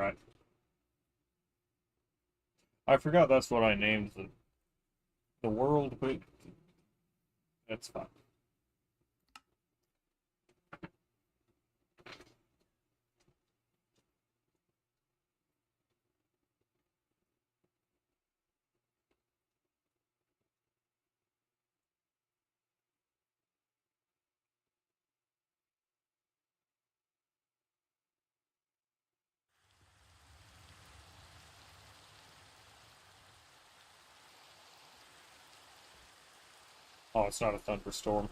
Alright. I forgot that's what I named the world, but it's fine. Oh, it's not a thunderstorm.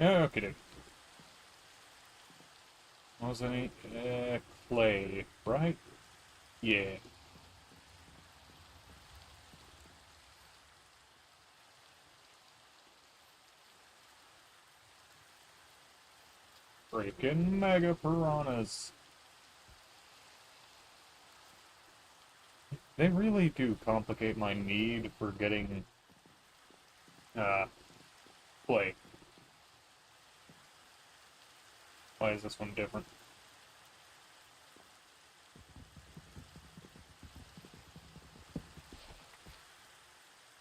Yeah, okay. Wasn't it? Clay, right? Yeah. Freaking mega piranhas. They really do complicate my need for getting, uh, clay. Why is this one different?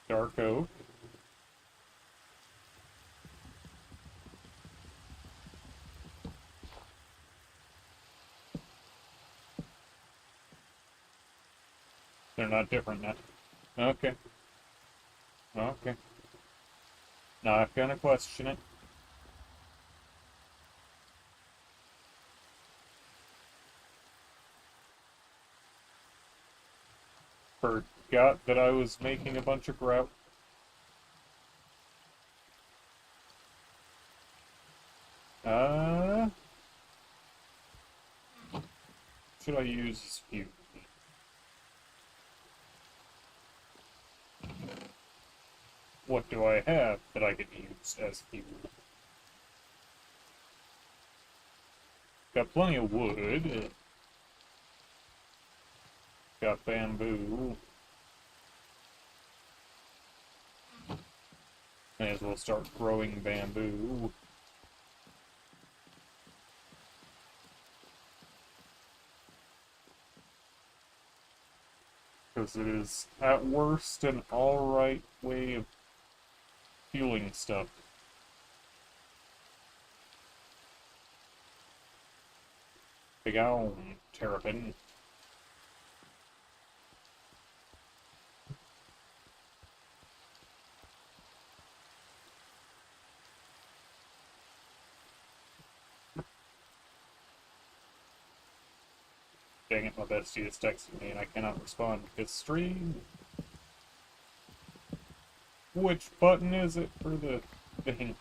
Dark oak. They're not different now. Okay. Okay. Not gonna question it. Forgot that I was making a bunch of grout. Uh, should I use fuel? What do I have that I could use as fuel? Got plenty of wood. Got bamboo. May as well start growing bamboo. Because it is, at worst, an alright way of fueling stuff. Big on, Terrapin. Dang it, my bestie is texting me and I cannot respond because stream. Which button is it for the thing?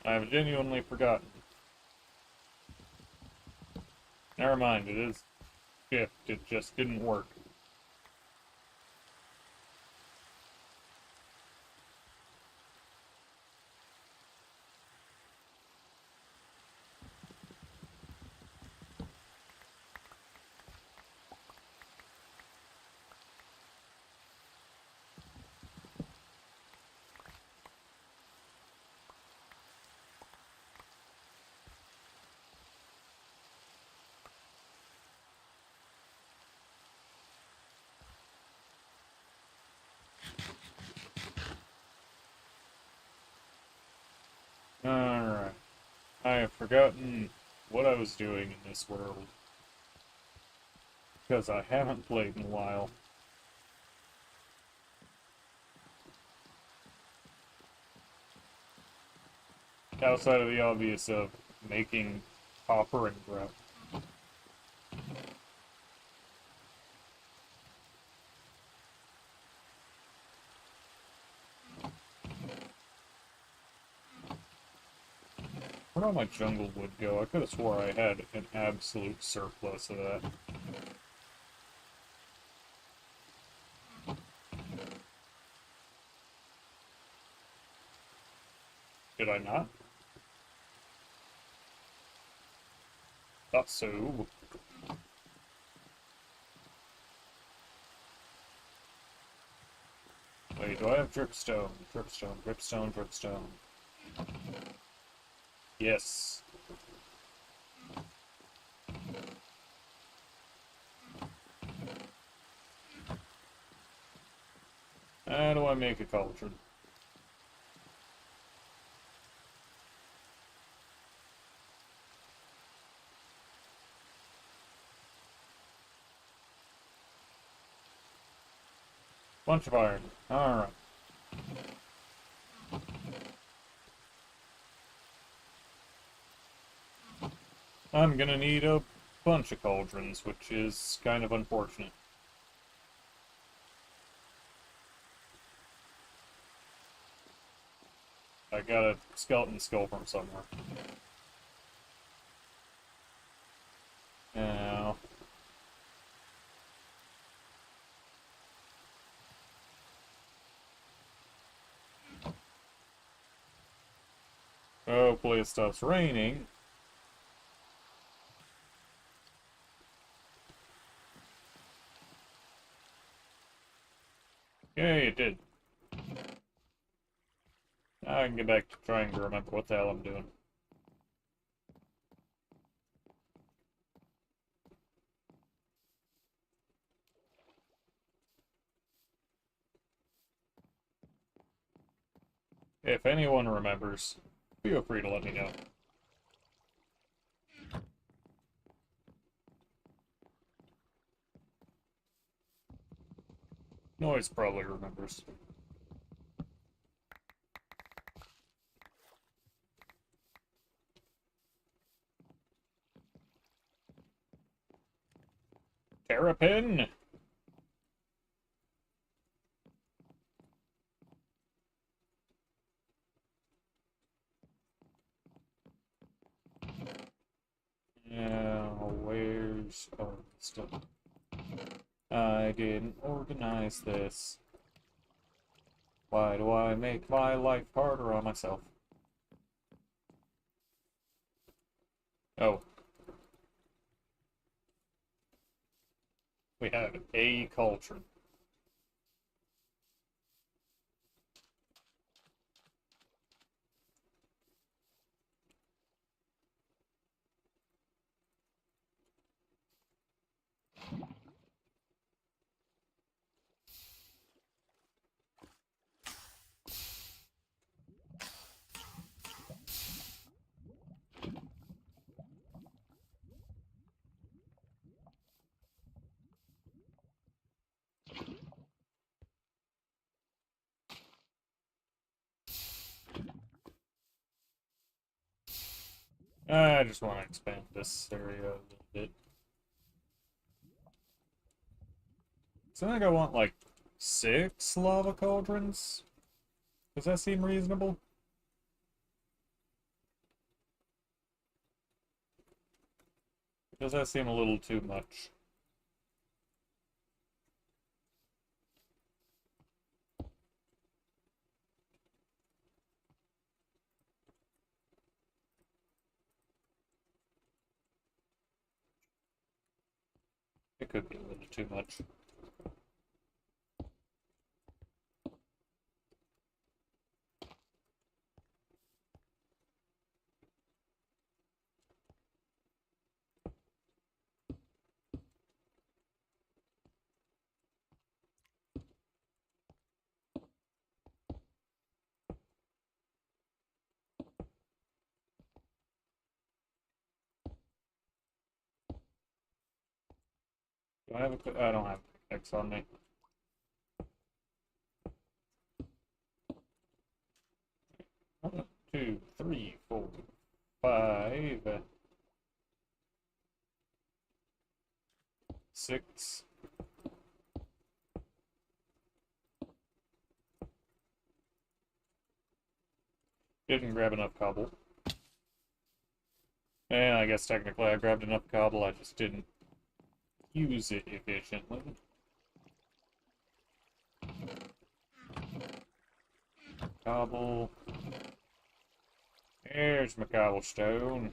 I've genuinely forgotten. Never mind, it is shift, it just didn't work. Alright. I have forgotten what I was doing in this world. Because I haven't played in a while. Outside of the obvious of making copper and grout. Where'd all my jungle wood go? I could have swore I had an absolute surplus of that. Did I not? Thought so. Wait, do I have dripstone? Dripstone, dripstone, dripstone. Yes. How do I make a cauldron? Bunch of iron. Alright. I'm gonna need a bunch of cauldrons, which is kind of unfortunate. I got a skeleton skull from somewhere. Now... hopefully it stops raining. Yay, it did. Now I can get back to trying to remember what the hell I'm doing. If anyone remembers, feel free to let me know. Noise probably remembers. Terrapin! Now, where's... oh, still... I didn't organize this. Why do I make my life harder on myself? Oh. We have a cauldron. I just want to expand this area a little bit. So I think I want like 6 lava cauldrons. Does that seem reasonable? Does that seem a little too much? It could be a little too much. Do I have a... I don't have a pickaxe on me. One, two, three, four, five, 6. Didn't grab enough cobble. And I guess technically I grabbed enough cobble, I just didn't use it efficiently. Cobble. There's my cobblestone.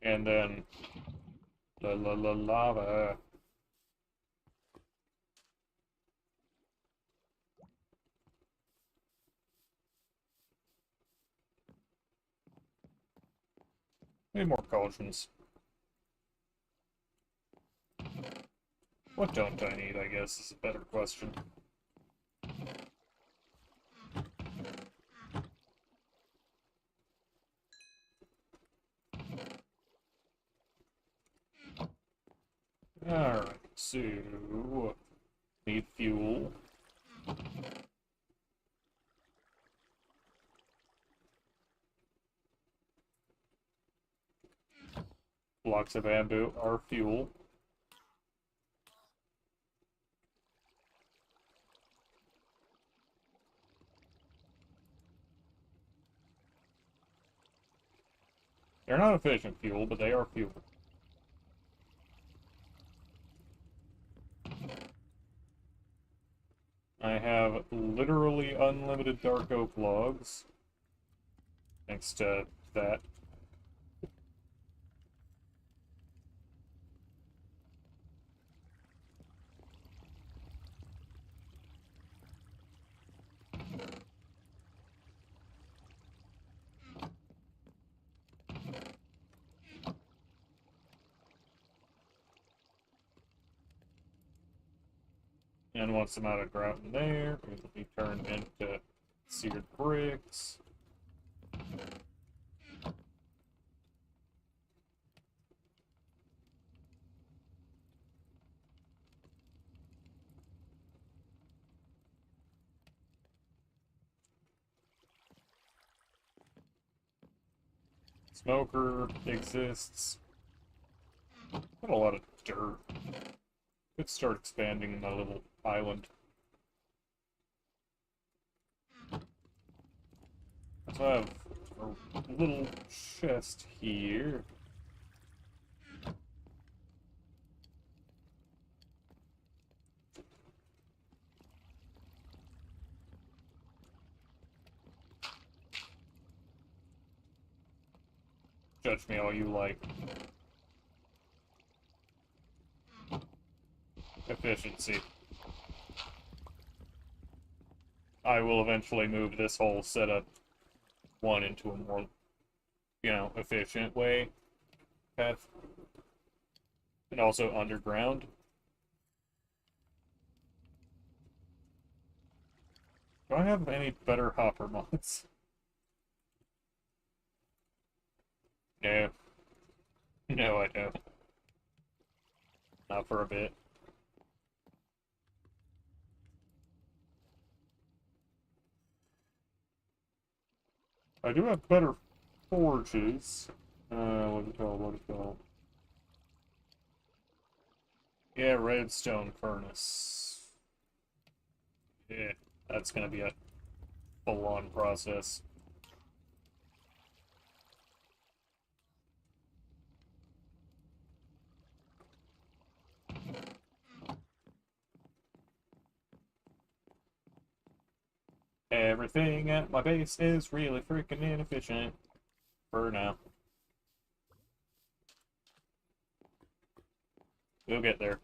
And then la lava. Need more cauldrons. What don't I need, I guess, is a better question. Alright, so... need fuel. Blocks of bamboo are fuel. They're not efficient fuel, but they are fuel. I have literally unlimited dark oak logs. Thanks to that. And once I'm out of grout in there, it'll be turned into seared bricks. Smoker exists. Got a lot of dirt. Could start expanding my little island. So I have a little chest here. Judge me all you like. Efficiency. I will eventually move this whole setup one into a more, efficient way path. And also underground. Do I have any better hopper mods? No. No, I don't. Not for a bit. I do have better forges. What is it called? Yeah, redstone furnace. Yeah, that's gonna be a full-on process. Everything at my base is really freaking inefficient. For now. We'll get there.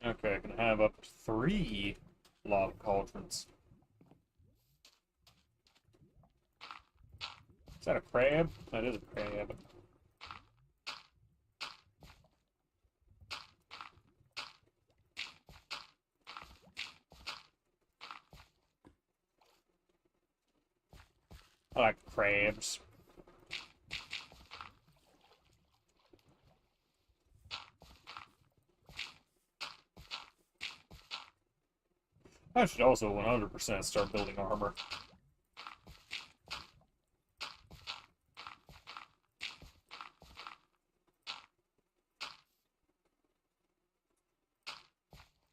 Okay, I can have up to 3 lava cauldrons. Is that a crab? That is a crab. I like crabs. I should also 100% start building armor.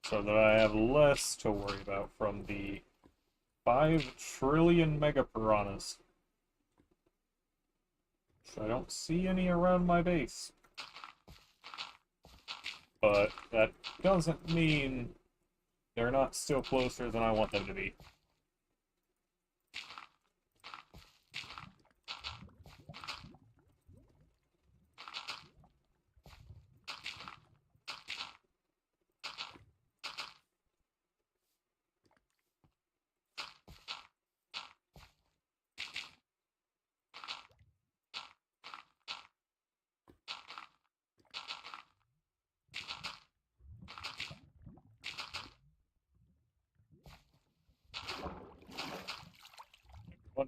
So that I have less to worry about from the 5 trillion mega piranhas. I don't see any around my base. But that doesn't mean they're not still closer than I want them to be.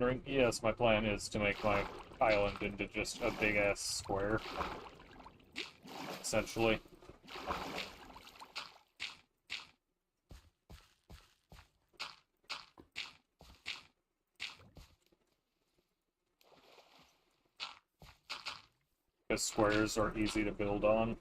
wondering, yes, my plan is to make my island into just a big-ass square, essentially. Because squares are easy to build on.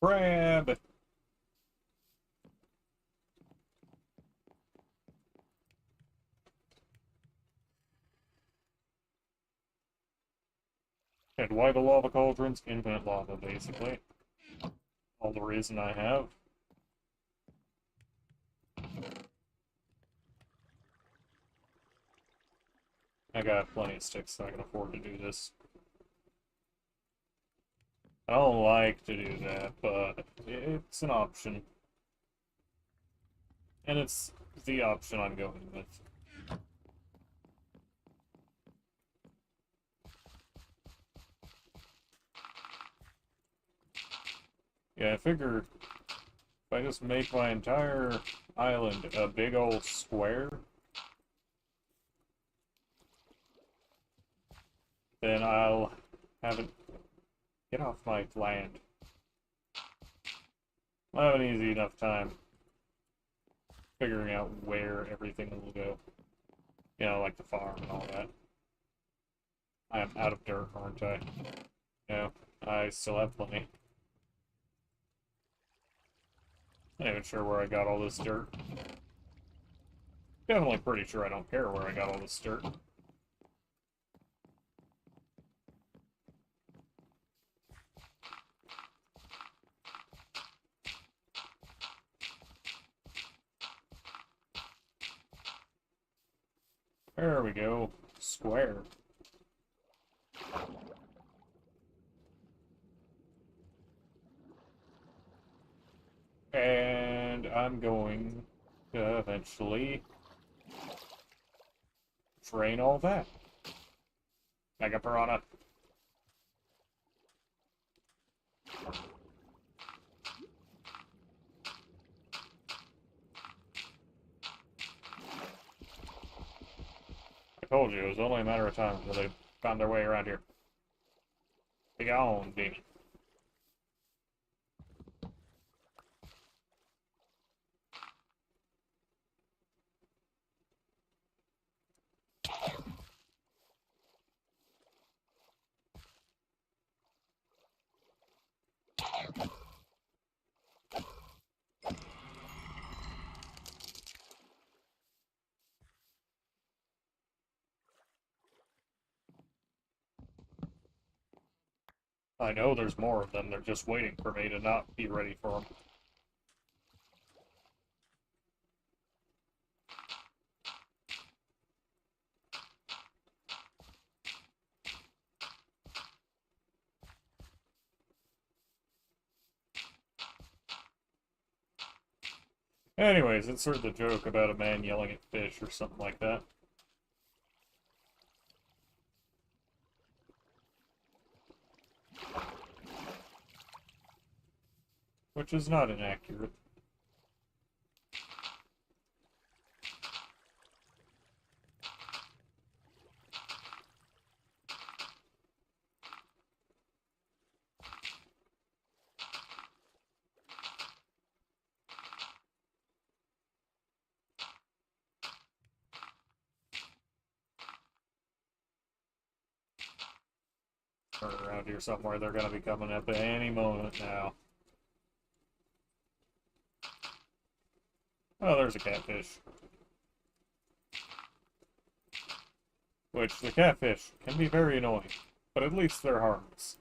Crab! And why the lava cauldrons? Infinite lava, basically. All the reason I have. I got plenty of sticks, so I can afford to do this. I don't like to do that, but it's an option. And it's the option I'm going with. Yeah, I figured if I just make my entire island a big old square, then I'll have it get off my land. I'll have an easy enough time figuring out where everything will go. You know, like the farm and all that. I am out of dirt, aren't I? No, I still have plenty. I'm not even sure where I got all this dirt. Definitely pretty sure I don't care where I got all this dirt. There we go. Square. And I'm going to eventually drain all that. Mega Piranha. I told you, it was only a matter of time until they found their way around here. Be on, demon. I know there's more of them, they're just waiting for me to not be ready for them. Anyways, insert the joke about a man yelling at fish or something like that. Which is not inaccurate. Or around here somewhere, they're gonna be coming up at any moment now. Oh, there's a catfish. Which, the catfish can be very annoying, but at least they're harmless.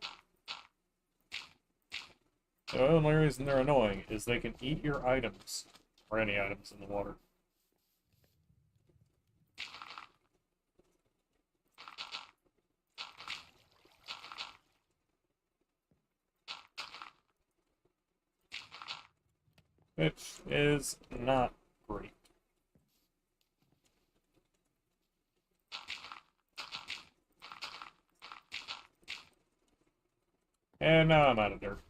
The only reason they're annoying is they can eat your items, or any items in the water. which is not great. And now I'm out of dirt.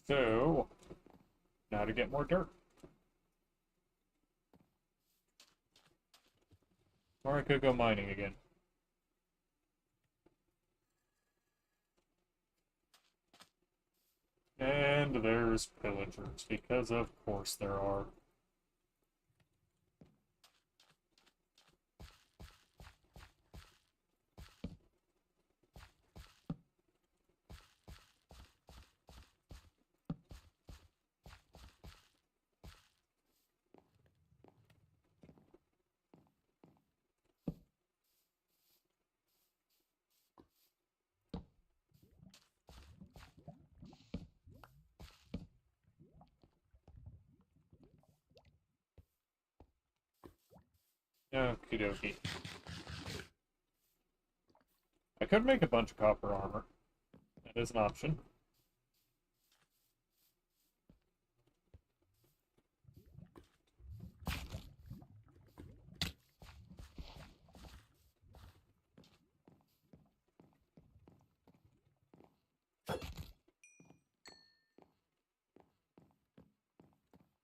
So, now to get more dirt. Or I could go mining again. And there's pillagers, because of course there are. Okie dokie. I could make a bunch of copper armor. That is an option.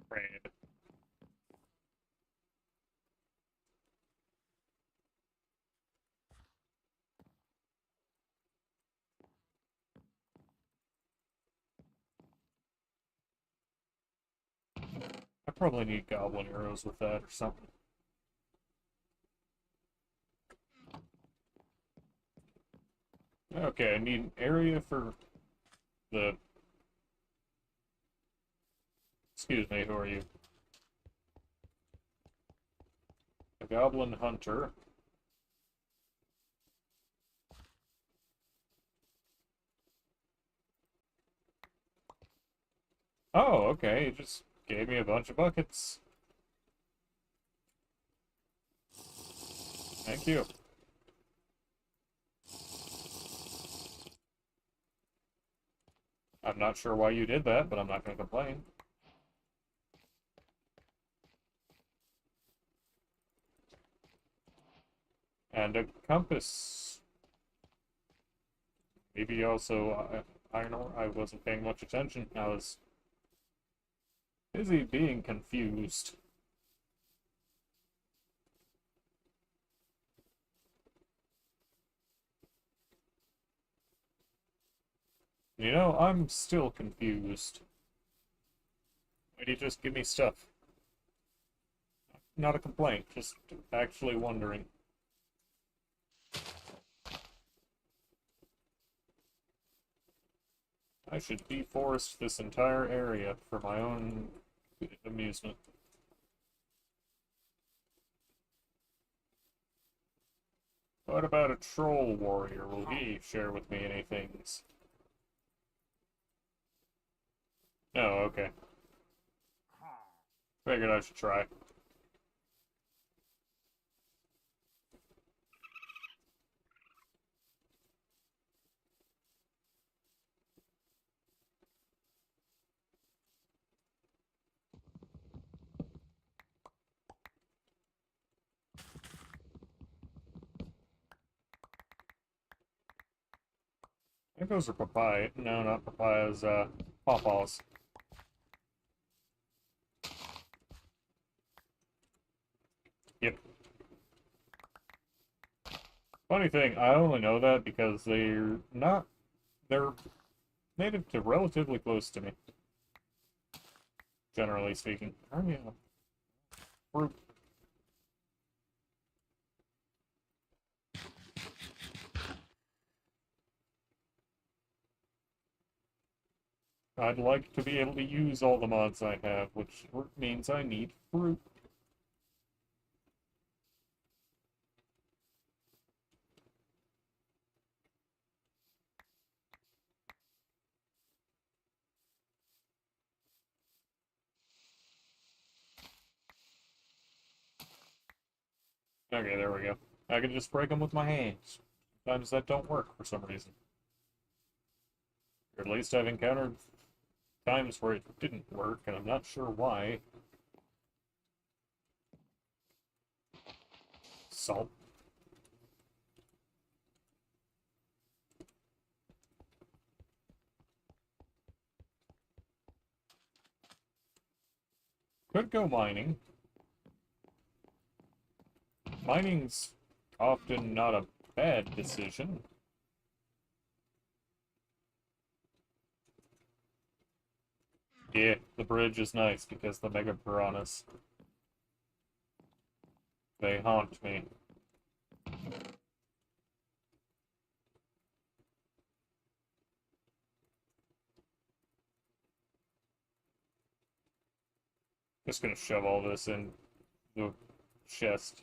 Great. I probably need goblin arrows with that or something. Okay, I need an area for the... Excuse me, who are you? A goblin hunter. Oh, okay, he just gave me a bunch of buckets. Thank you. I'm not sure why you did that, but I'm not going to complain. And a compass. Maybe also iron ore. I wasn't paying much attention. I was busy being confused. You know, I'm still confused. Why do you just give me stuff? Not a complaint, just actually wondering. I should deforest this entire area for my own amusement. What about a troll warrior? Will he share with me any things? No, okay. Figured I should try. I think those are papaya. No, not papayas, pawpaws. Yep. Funny thing, I only know that because they're native to relatively close to me, generally speaking. Oh yeah. Fruit. I'd like to be able to use all the mods I have, which means I need fruit. Okay, there we go. I can just break them with my hands. Sometimes that don't work for some reason. Or at least I've encountered times where it didn't work, and I'm not sure why. Salt. Could go mining. Mining's often not a bad decision. Yeah, the bridge is nice because the mega piranhas, they haunt me. Just gonna shove all this in the chest.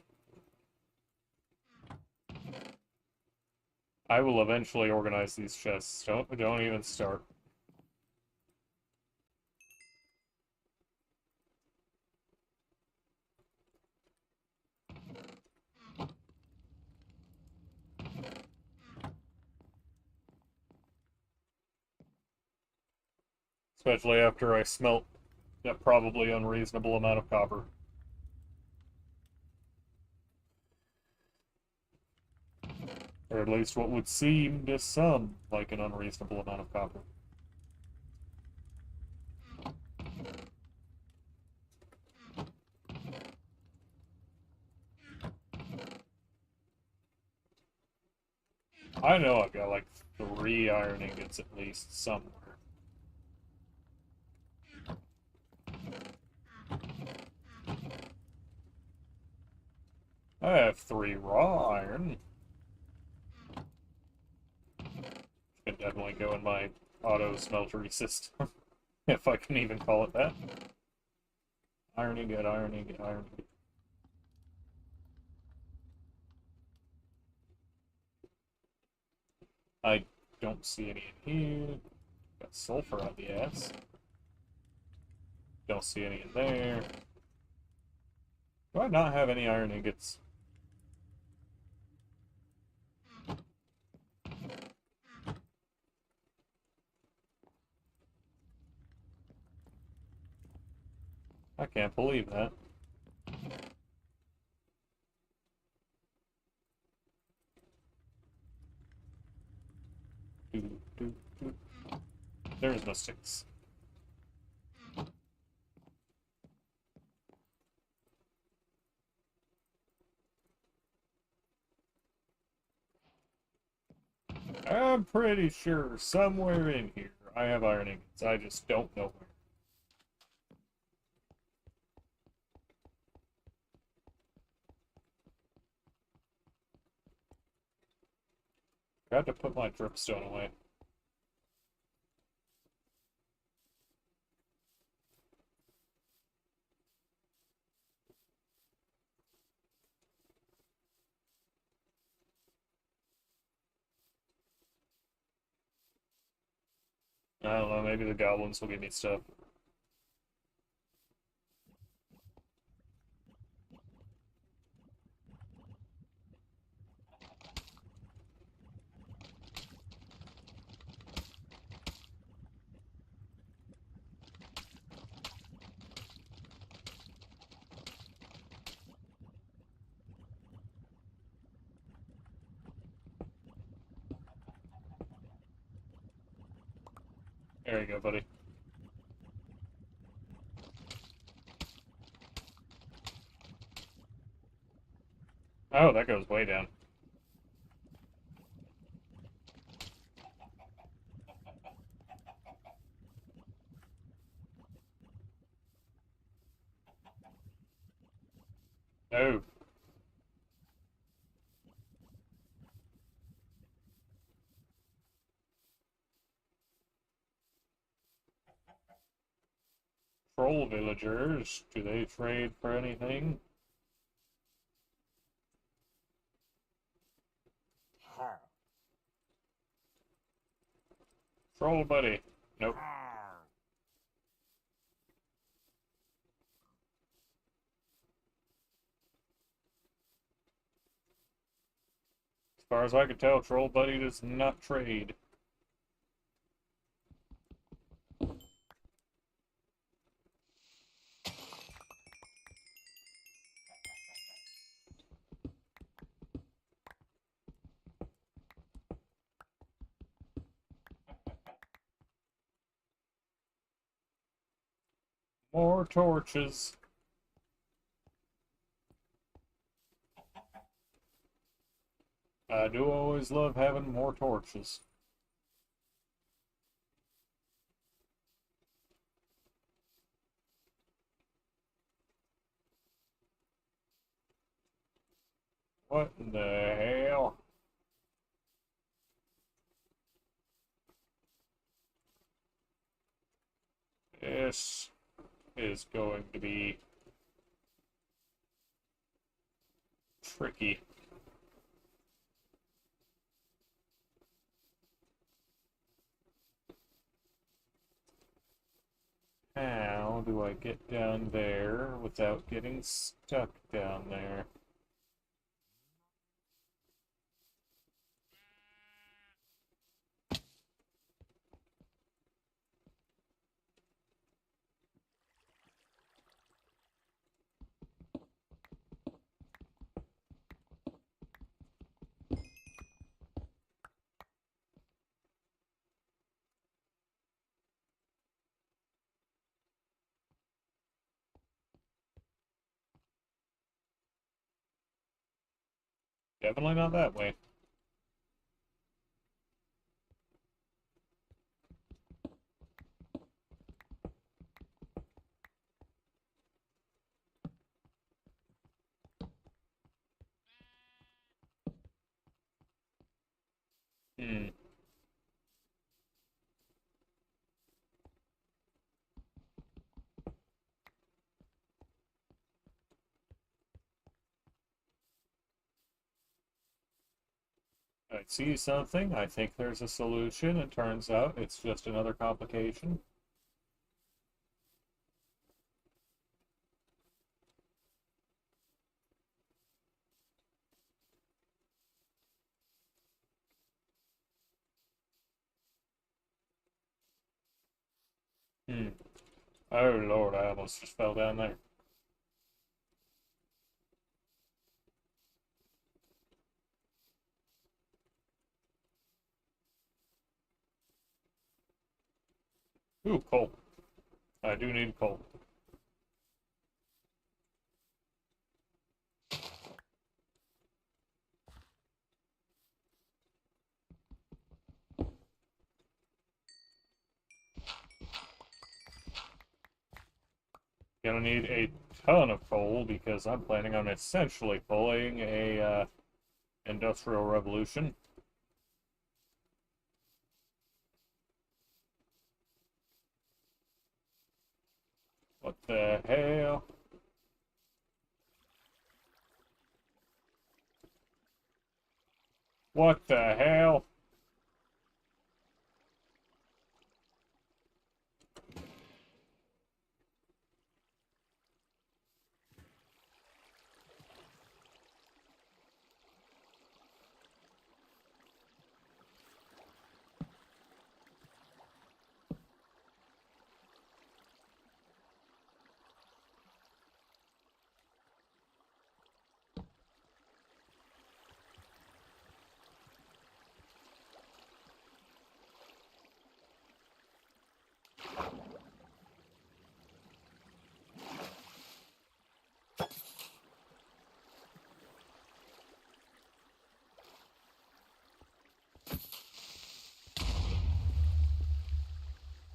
I will eventually organize these chests. Don't even start. Especially after I smelt a probably unreasonable amount of copper. Or at least what would seem to some like an unreasonable amount of copper. I know I've got like 3 iron ingots at least somewhere. I have 3 raw iron. Could definitely go in my auto smeltery system, if I can even call it that. Iron ingot, iron ingot, iron ingot. I don't see any in here. Got sulfur out the ass. Don't see any in there. Do I not have any iron ingots? I can't believe that. Doo, doo, doo. There's no sticks. I'm pretty sure somewhere in here I have iron ingots. I just don't know where. I had to put my dripstone away. I don't know, maybe the goblins will give me stuff. There you go, buddy. Oh, that goes way down. Oh. Troll villagers, do they trade for anything? Troll buddy. Nope. far as I can tell, Troll Buddy does not trade. More torches. I do always love having more torches. What in the hell? This is going to be tricky. How do I get down there without getting stuck down there? Definitely not that way. Hmm. I see something. I think there's a solution. It turns out it's just another complication. Hmm. Oh Lord, I almost just fell down there. Ooh, coal. I do need coal. Gonna need a ton of coal because I'm planning on essentially pulling a industrial revolution. What the hell? What the hell?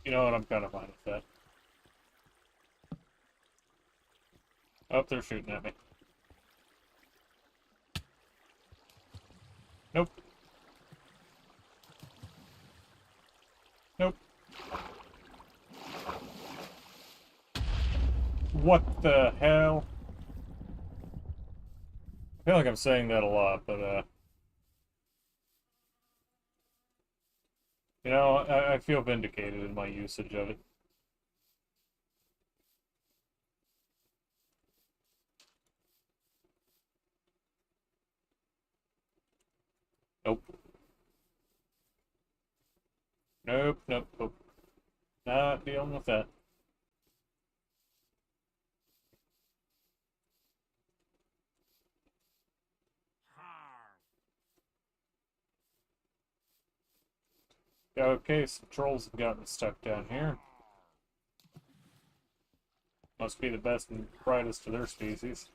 You know what? I'm kind of fine with that. Oh, they're shooting at me. Nope. Nope. What the hell? I feel like I'm saying that a lot, but you know, I feel vindicated in my usage of it. Nope. Nope, nope, nope. Not dealing with that. Okay, some trolls have gotten stuck down here. Must be the best and brightest of their species.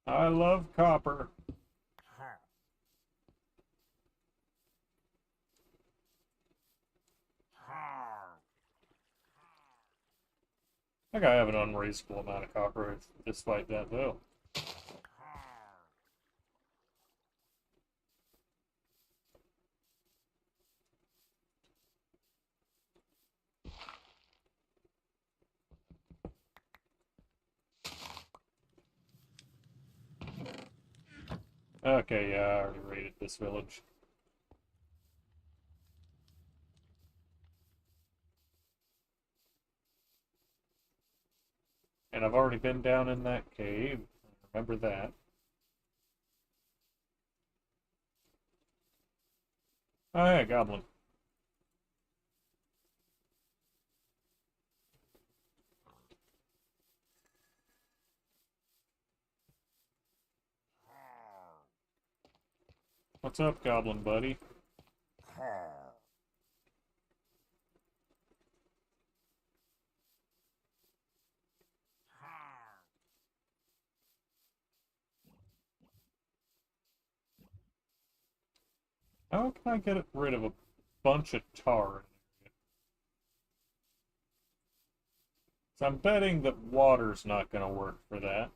I love copper. I think I have an unreasonable amount of copper despite that, though. Okay, yeah, I already raided this village. And I've already been down in that cave. Remember that. Oh yeah, goblin. What's up, goblin buddy? How can I get rid of a bunch of tar? So I'm betting that water's not going to work for that.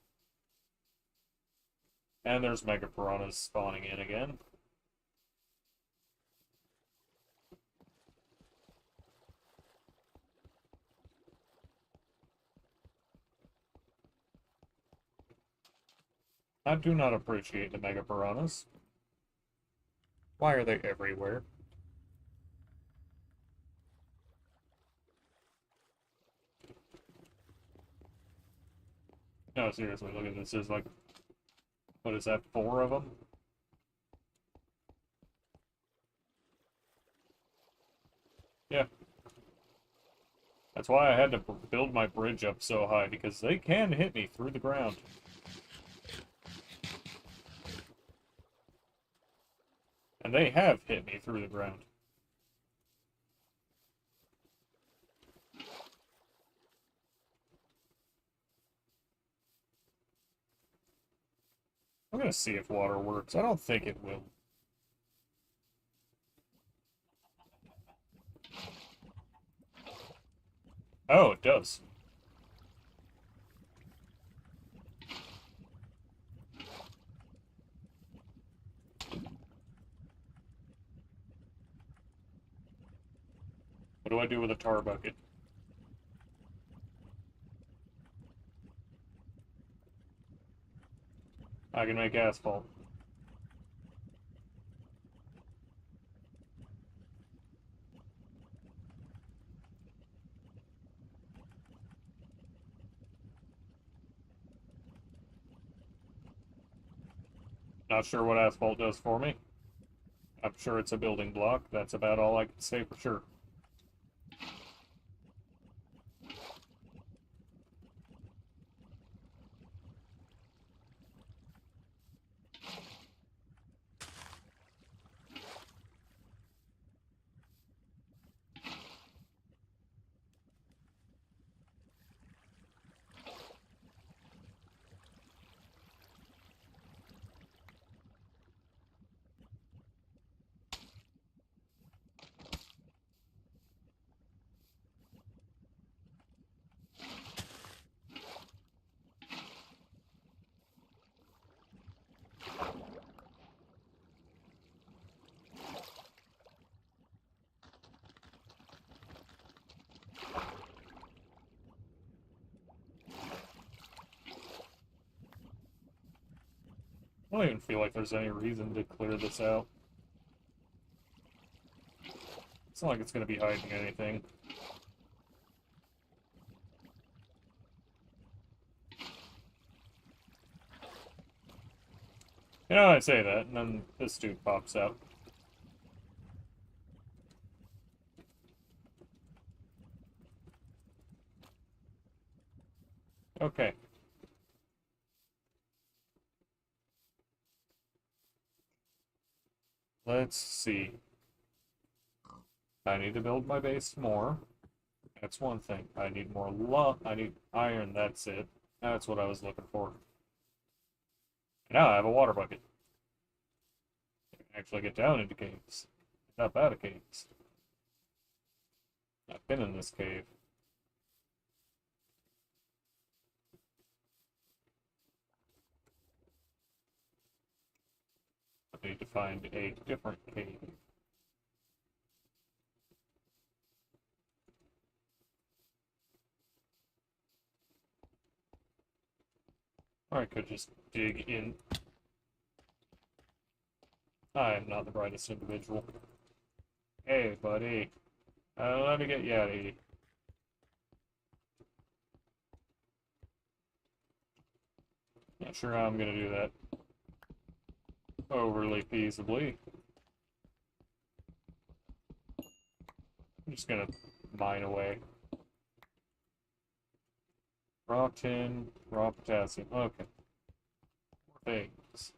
And there's mega piranhas spawning in again. I do not appreciate the mega piranhas. Why are they everywhere? No, seriously, look at this. There's like, what is that, 4 of them? Yeah. That's why I had to build my bridge up so high, because they can hit me through the ground. And they have hit me through the ground. I'm gonna see if water works. I don't think it will. Oh, it does. What do I do with a tar bucket? I can make asphalt. Not sure what asphalt does for me. I'm sure it's a building block. That's about all I can say for sure. I don't even feel like there's any reason to clear this out. It's not like it's going to be hiding anything. You know, I say that, and then this dude pops out. Okay. Let's see. I need to build my base more. That's one thing. I need more I need iron, that's it. That's what I was looking for. Now I have a water bucket. I can actually get down into caves. Up out of caves. I've been in this cave. I need to find a different cave. Or I could just dig in. I am not the brightest individual. Hey, buddy. Let me get you out of here. Not sure how I'm gonna do that overly feasibly. I'm just gonna mine away. Raw tin, raw potassium. Okay. More things.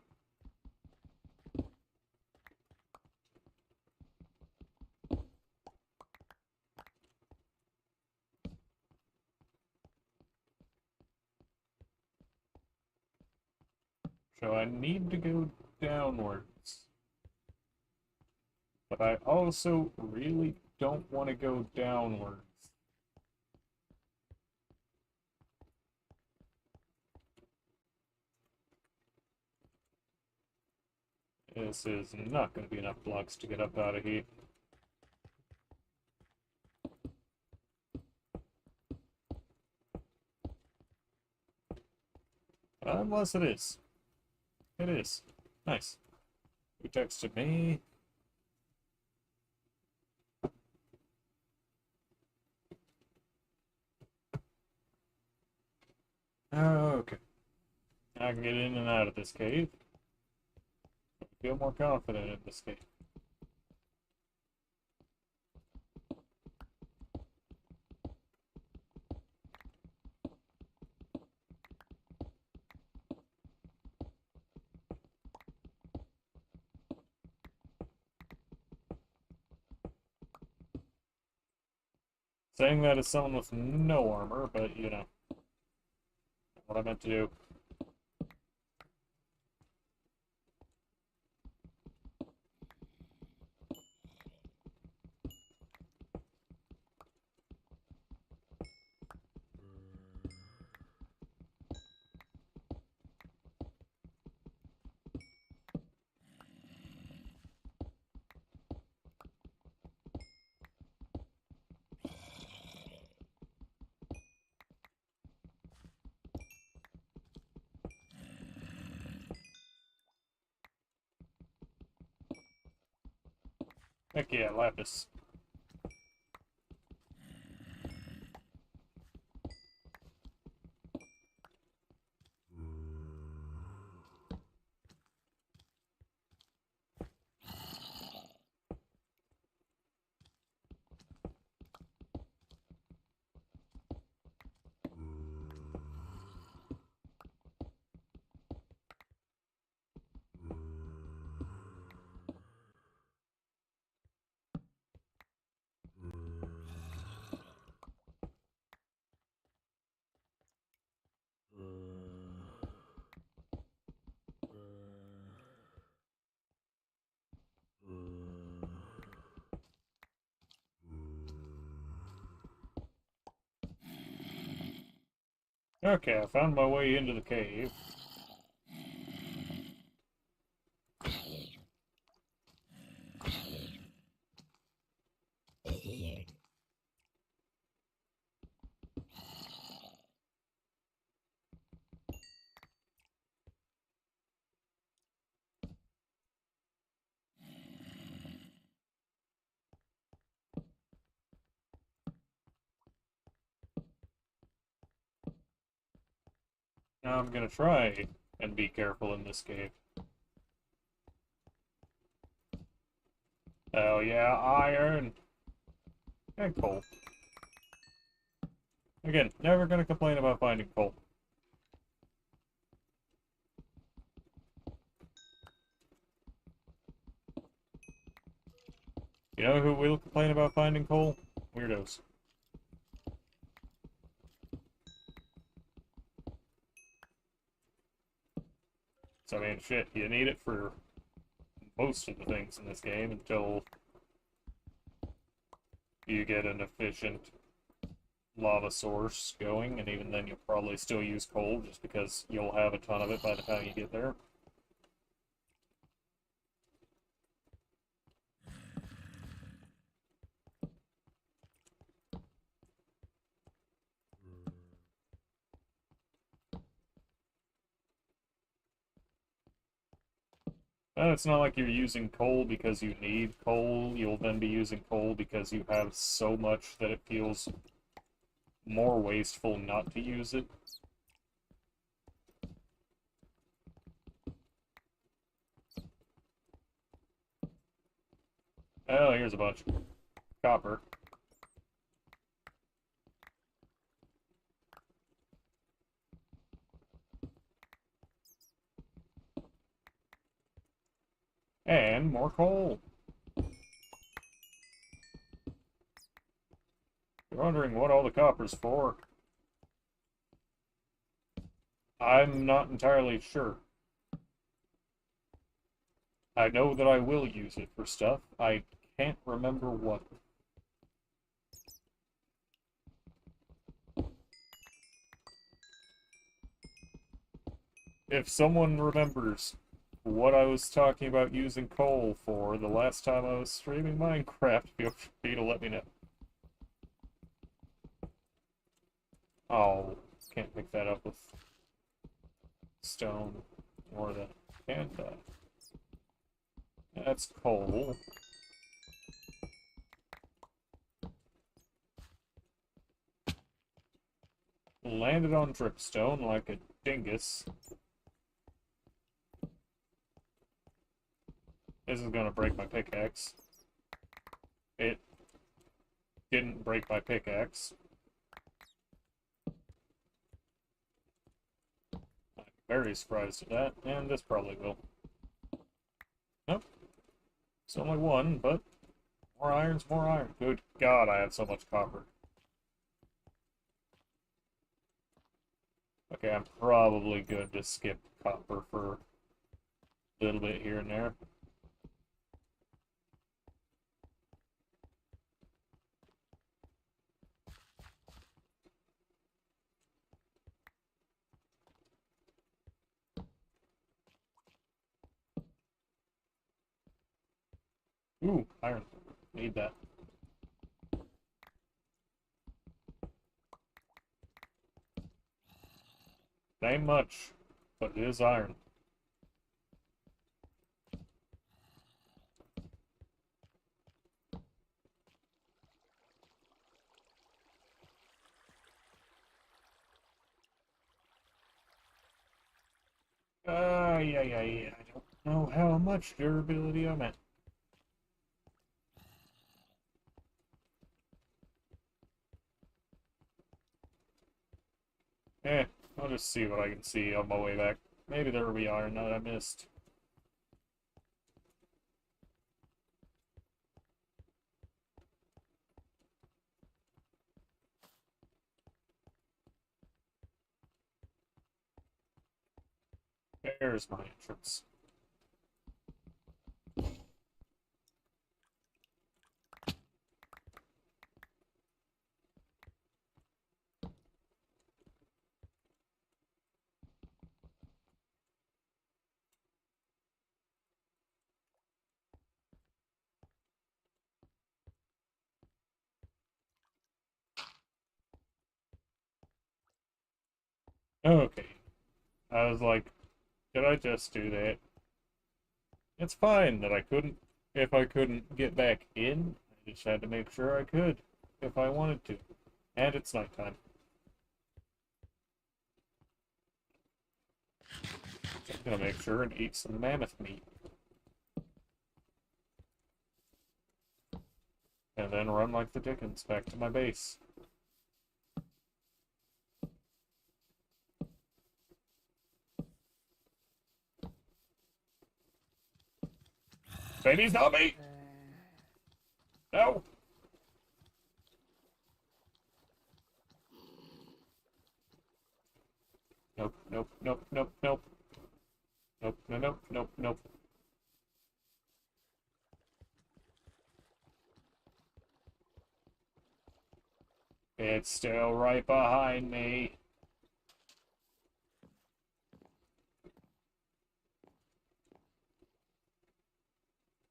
So I need to go downwards. But I also really don't want to go downwards. This is not going to be enough blocks to get up out of here. Unless it is. It is. Nice. Who texted me? Okay. I can get in and out of this cave. I feel more confident in this cave. Saying that as someone with no armor, but you know, what I meant to do. Heck yeah, lapis. Okay, I found my way into the cave. Now I'm gonna try and be careful in this cave. Oh yeah, iron and coal. Again, never gonna complain about finding coal. You know who will complain about finding coal? Weirdos. So, I mean, shit, you need it for most of the things in this game until you get an efficient lava source going, and even then you'll probably still use coal just because you'll have a ton of it by the time you get there. It's not like you're using coal because you need coal. You'll then be using coal because you have so much that it feels more wasteful not to use it. Oh, here's a bunch. Copper. And more coal. You're wondering what all the copper's for? I'm not entirely sure. I know that I will use it for stuff. I can't remember what. If someone remembers what I was talking about using coal for the last time I was streaming Minecraft, feel free to let me know. Oh, can't pick that up with stone or the panda. That's coal. Landed on dripstone like a dingus. This is gonna break my pickaxe. It didn't break my pickaxe. I'm very surprised at that, and this probably will. Nope. It's only one, but more iron's more iron. Good God, I have so much copper. Okay, I'm probably good to skip copper for a little bit here and there. Ooh, iron. Need that. Ain't much, but it is iron. Yeah. I don't know how much durability I'm at. I'll just see what I can see on my way back. Maybe there will be iron that I missed. There's my entrance. Okay. I was like, did I just do that? It's fine that I couldn't, if I couldn't get back in. I just had to make sure I could, if I wanted to. And it's nighttime. Just gonna make sure and eat some mammoth meat. And then run like the dickens back to my base. Baby's not me! No! Nope, nope, nope, nope, nope. Nope, no, nope, nope, nope. It's still right behind me.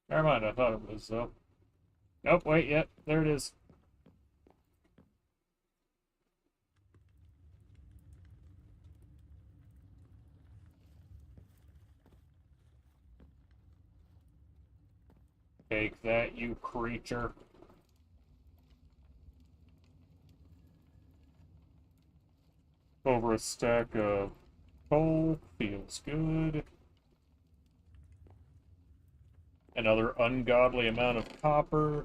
Never mind, I thought it was, though. Nope, wait, yep, there it is. Take that, you creature. Over a stack of coal, feels good. Another ungodly amount of copper.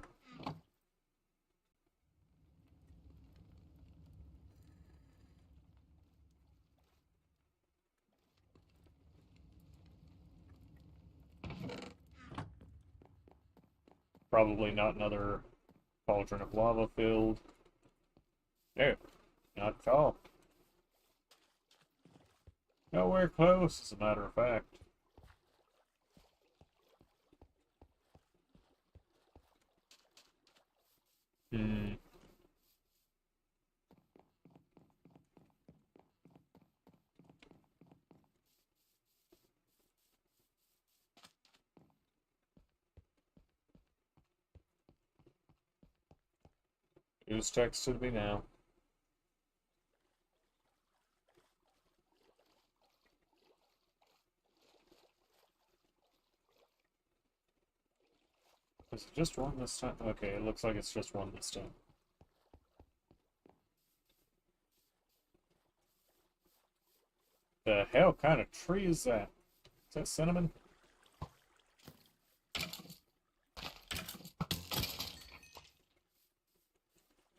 Probably not another cauldron of lava filled. No, not at all. Nowhere close, as a matter of fact. Hmm. Who's texted me now? Is it just one this time? Okay, it looks like it's just one this time. The hell kind of tree is that? Is that cinnamon?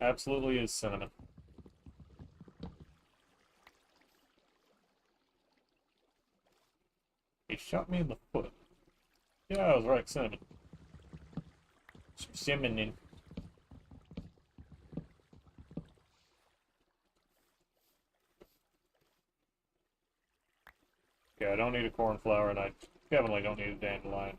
Absolutely is cinnamon. He shot me in the foot. Yeah, I was right, cinnamon. Some cinnamon. Yeah, I don't need a cornflower, and I definitely don't need a dandelion.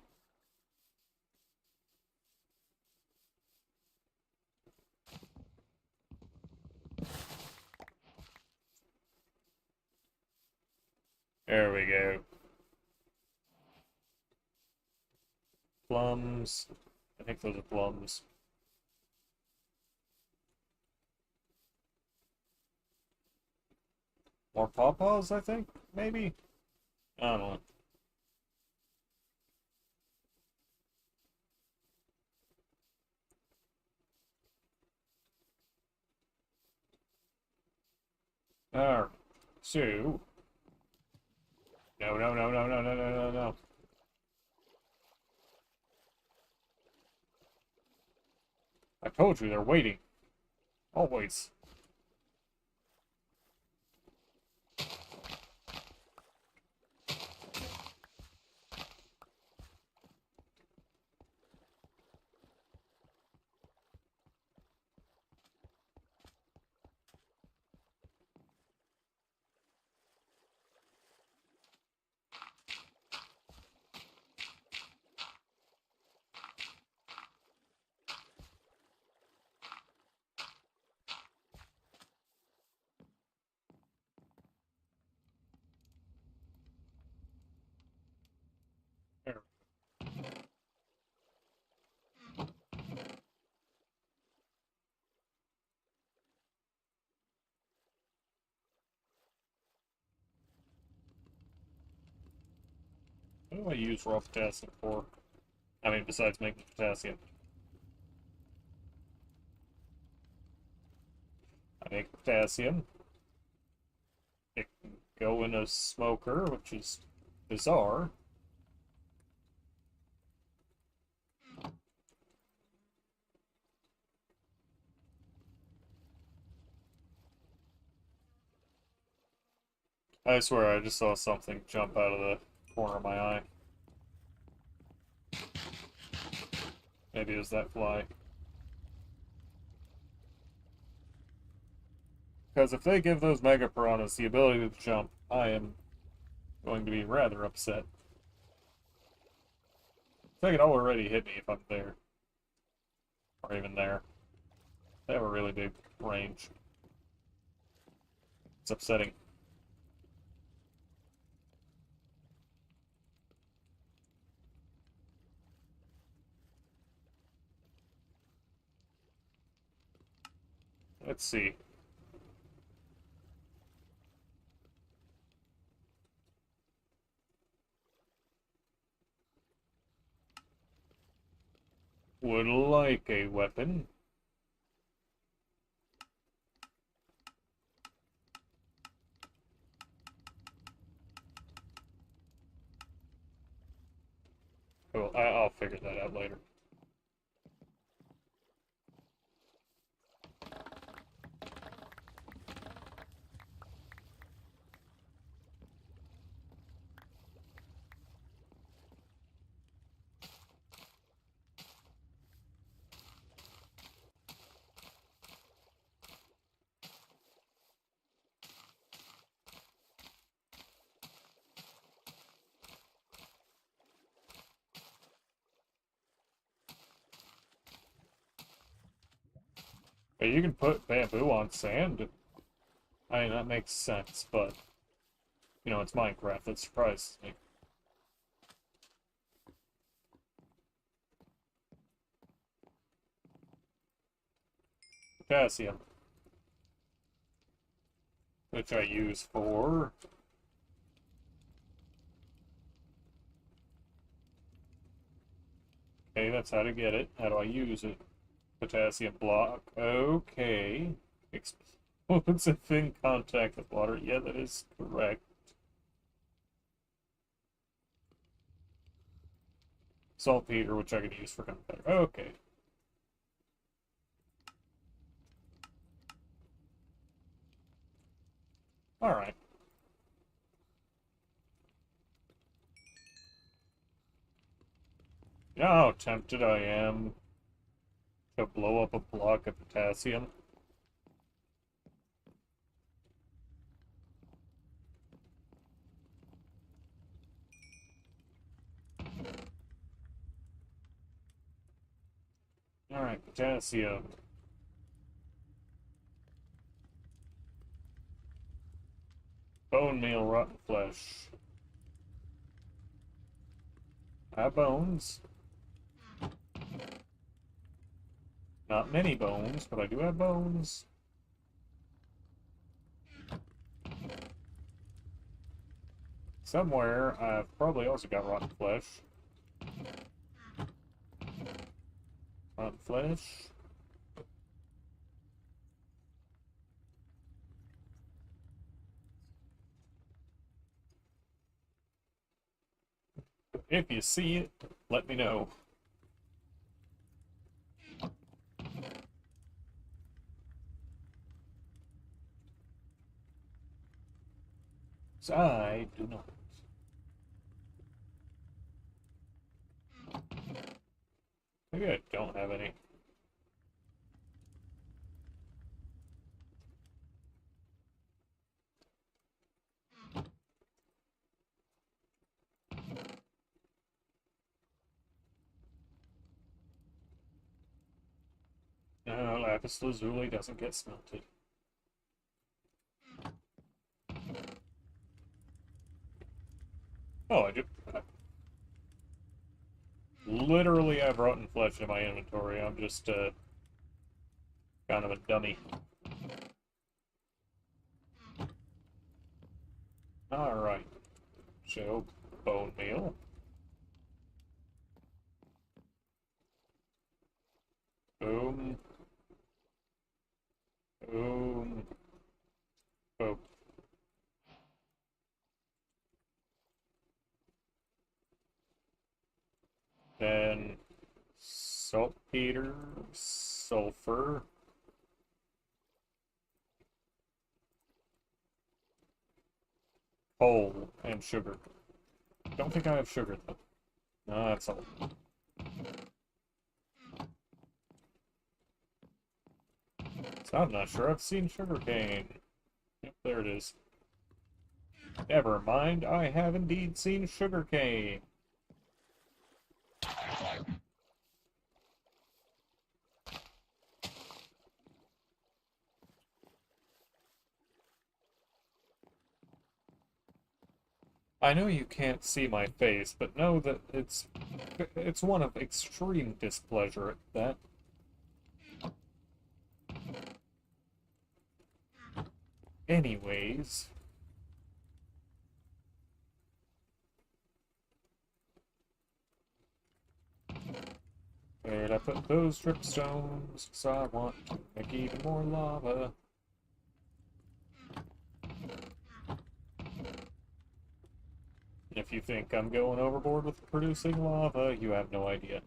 There we go. Plums. I think those are plums. More pawpaws, I think? Maybe? I don't know. Alright. So. No, no, no, no, no, no, no, no, no. I told you they're waiting. Always. There. What do I use raw potassium for? I mean, besides making potassium. I make potassium. It can go in a smoker, which is bizarre. I swear I just saw something jump out of the corner of my eye. Maybe it was that fly. Because if they give those Mega Piranhas the ability to jump, I am going to be rather upset. They could already hit me if I'm there. Or even there. They have a really big range. It's upsetting. Let's see. Would like a weapon. Cool. I'll figure that out later. But you can put bamboo on sand. I mean, that makes sense, but, you know, it's Minecraft. That surprises me. Potassium. Which I use for... Okay, that's how to get it. How do I use it? Potassium block. Okay. Explosive in contact with water. Yeah, that is correct. Saltpeter, which I could use for gunpowder. Okay. Alright. You know how tempted I am to blow up a block of potassium? Alright, potassium. Bone meal, rotten flesh. I have bones. Not many bones, but I do have bones. Somewhere, I've probably also got rotten flesh. Rotten flesh. If you see it, let me know. So I do not. Maybe I don't have any. No, lapis lazuli doesn't get smelted. Oh, I do. I literally have rotten flesh in my inventory. I'm just kind of a dummy. Alright. So, bone meal. Boom. Boom. Boom. Saltpeter, sulfur. Coal and sugar. Don't think I have sugar though. No, that's all. So I'm not sure I've seen sugarcane. Yep, there it is. Never mind, I have indeed seen sugarcane. I know you can't see my face, but know that it's one of extreme displeasure at that. Anyways, where'd I put those dripstones? 'Cause I want to make even more lava. If you think I'm going overboard with producing lava, you have no idea.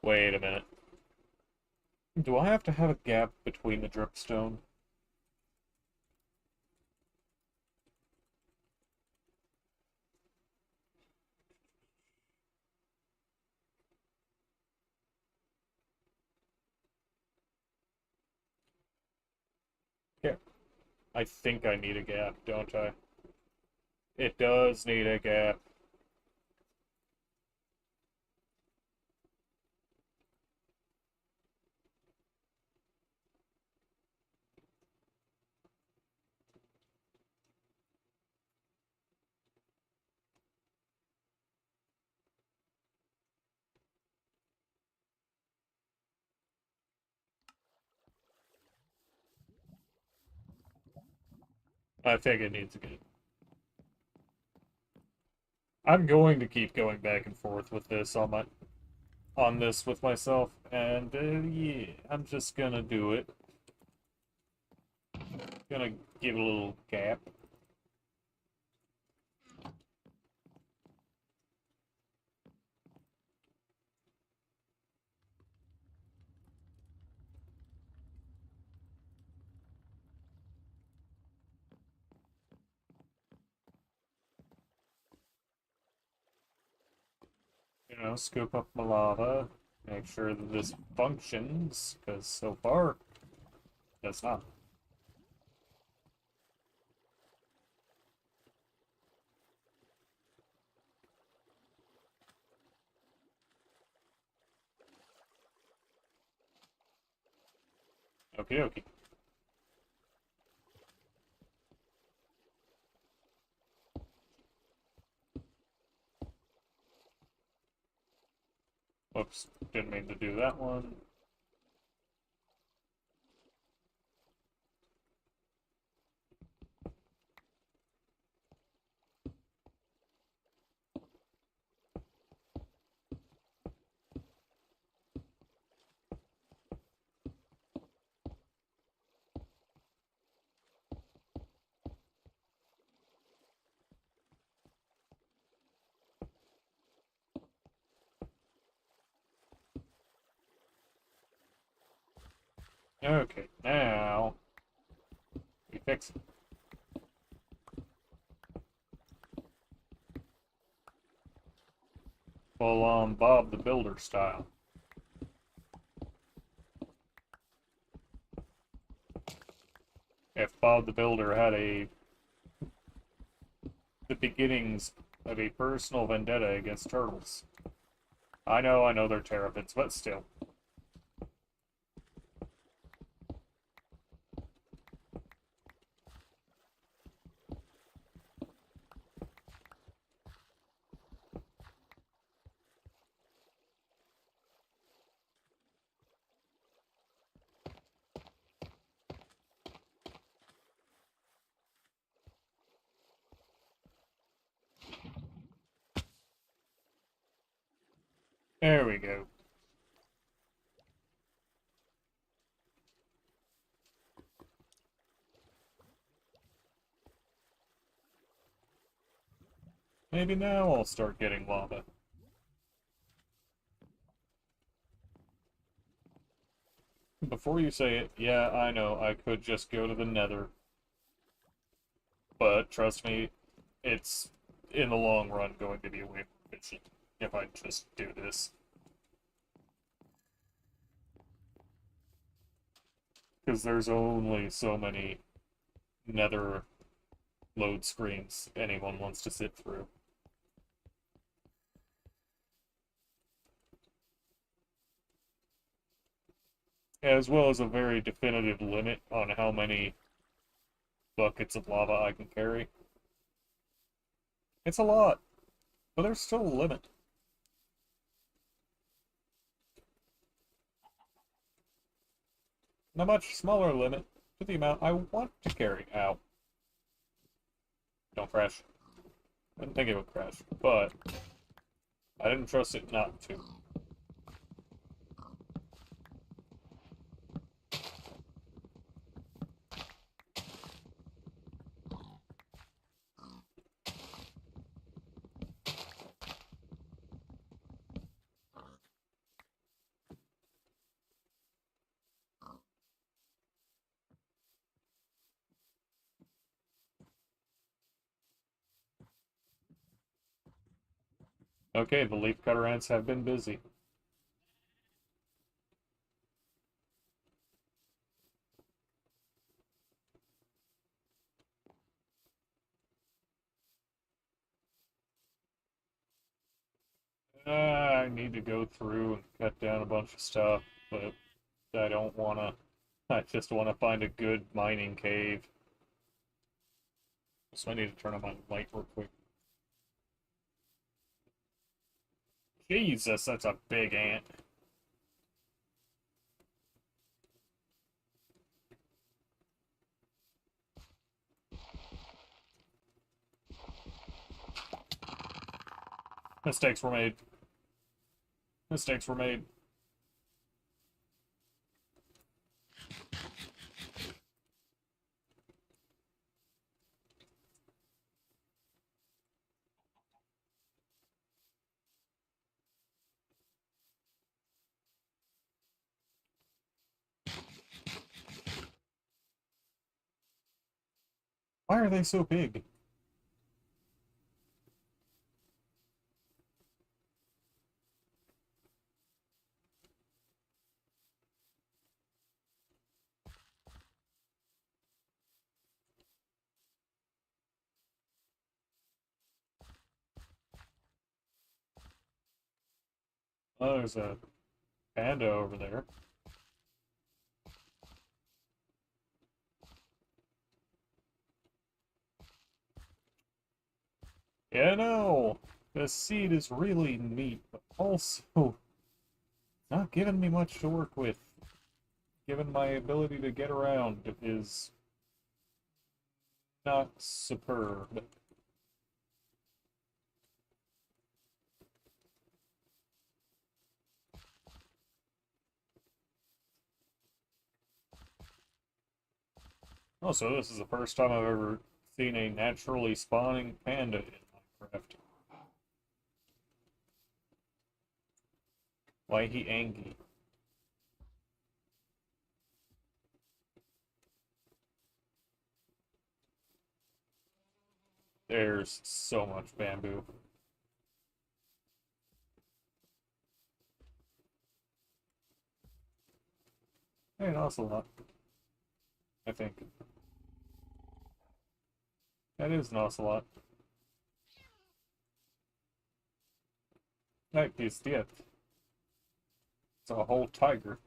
Wait a minute. Do I have to have a gap between the dripstone? Yeah. I think I need a gap, don't I? It does need a gap. I think it needs a gap. I'm going to keep going back and forth with this on this with myself, and yeah, I'm just gonna do it. Gonna give it a little gap. You know, scoop up my lava, make sure that this functions, because so far, it does not. Okie dokie. Whoops, didn't mean to do that one. Okay, now we fix it. Full on Bob the Builder style. If Bob the Builder had the beginnings of a personal vendetta against turtles. I know they're terrapins, but still. There we go. Maybe now I'll start getting lava. Before you say it, yeah, I know, I could just go to the nether. But trust me, it's, in the long run, going to be way more efficient if I just do this. Because there's only so many nether load screens anyone wants to sit through. As well as a very definitive limit on how many buckets of lava I can carry. It's a lot, but there's still a limit. And a much smaller limit to the amount I want to carry. Ow. Don't crash. I didn't think it would crash, but I didn't trust it not to. Okay, the leafcutter ants have been busy. I need to go through and cut down a bunch of stuff, but I don't want to. I just want to find a good mining cave. So I need to turn on my light real quick. Jesus, that's a big ant. Mistakes were made. Mistakes were made. Why are they so big? Oh, there's a panda over there. Yeah, no, the seed is really neat, but also not giving me much to work with. Given my ability to get around is not superb. Also, this is the first time I've ever seen a naturally spawning panda in Minecraft. Why he angry? There's so much bamboo. Hey, an ocelot, I think. That is an ocelot. That is it. It's a whole tiger.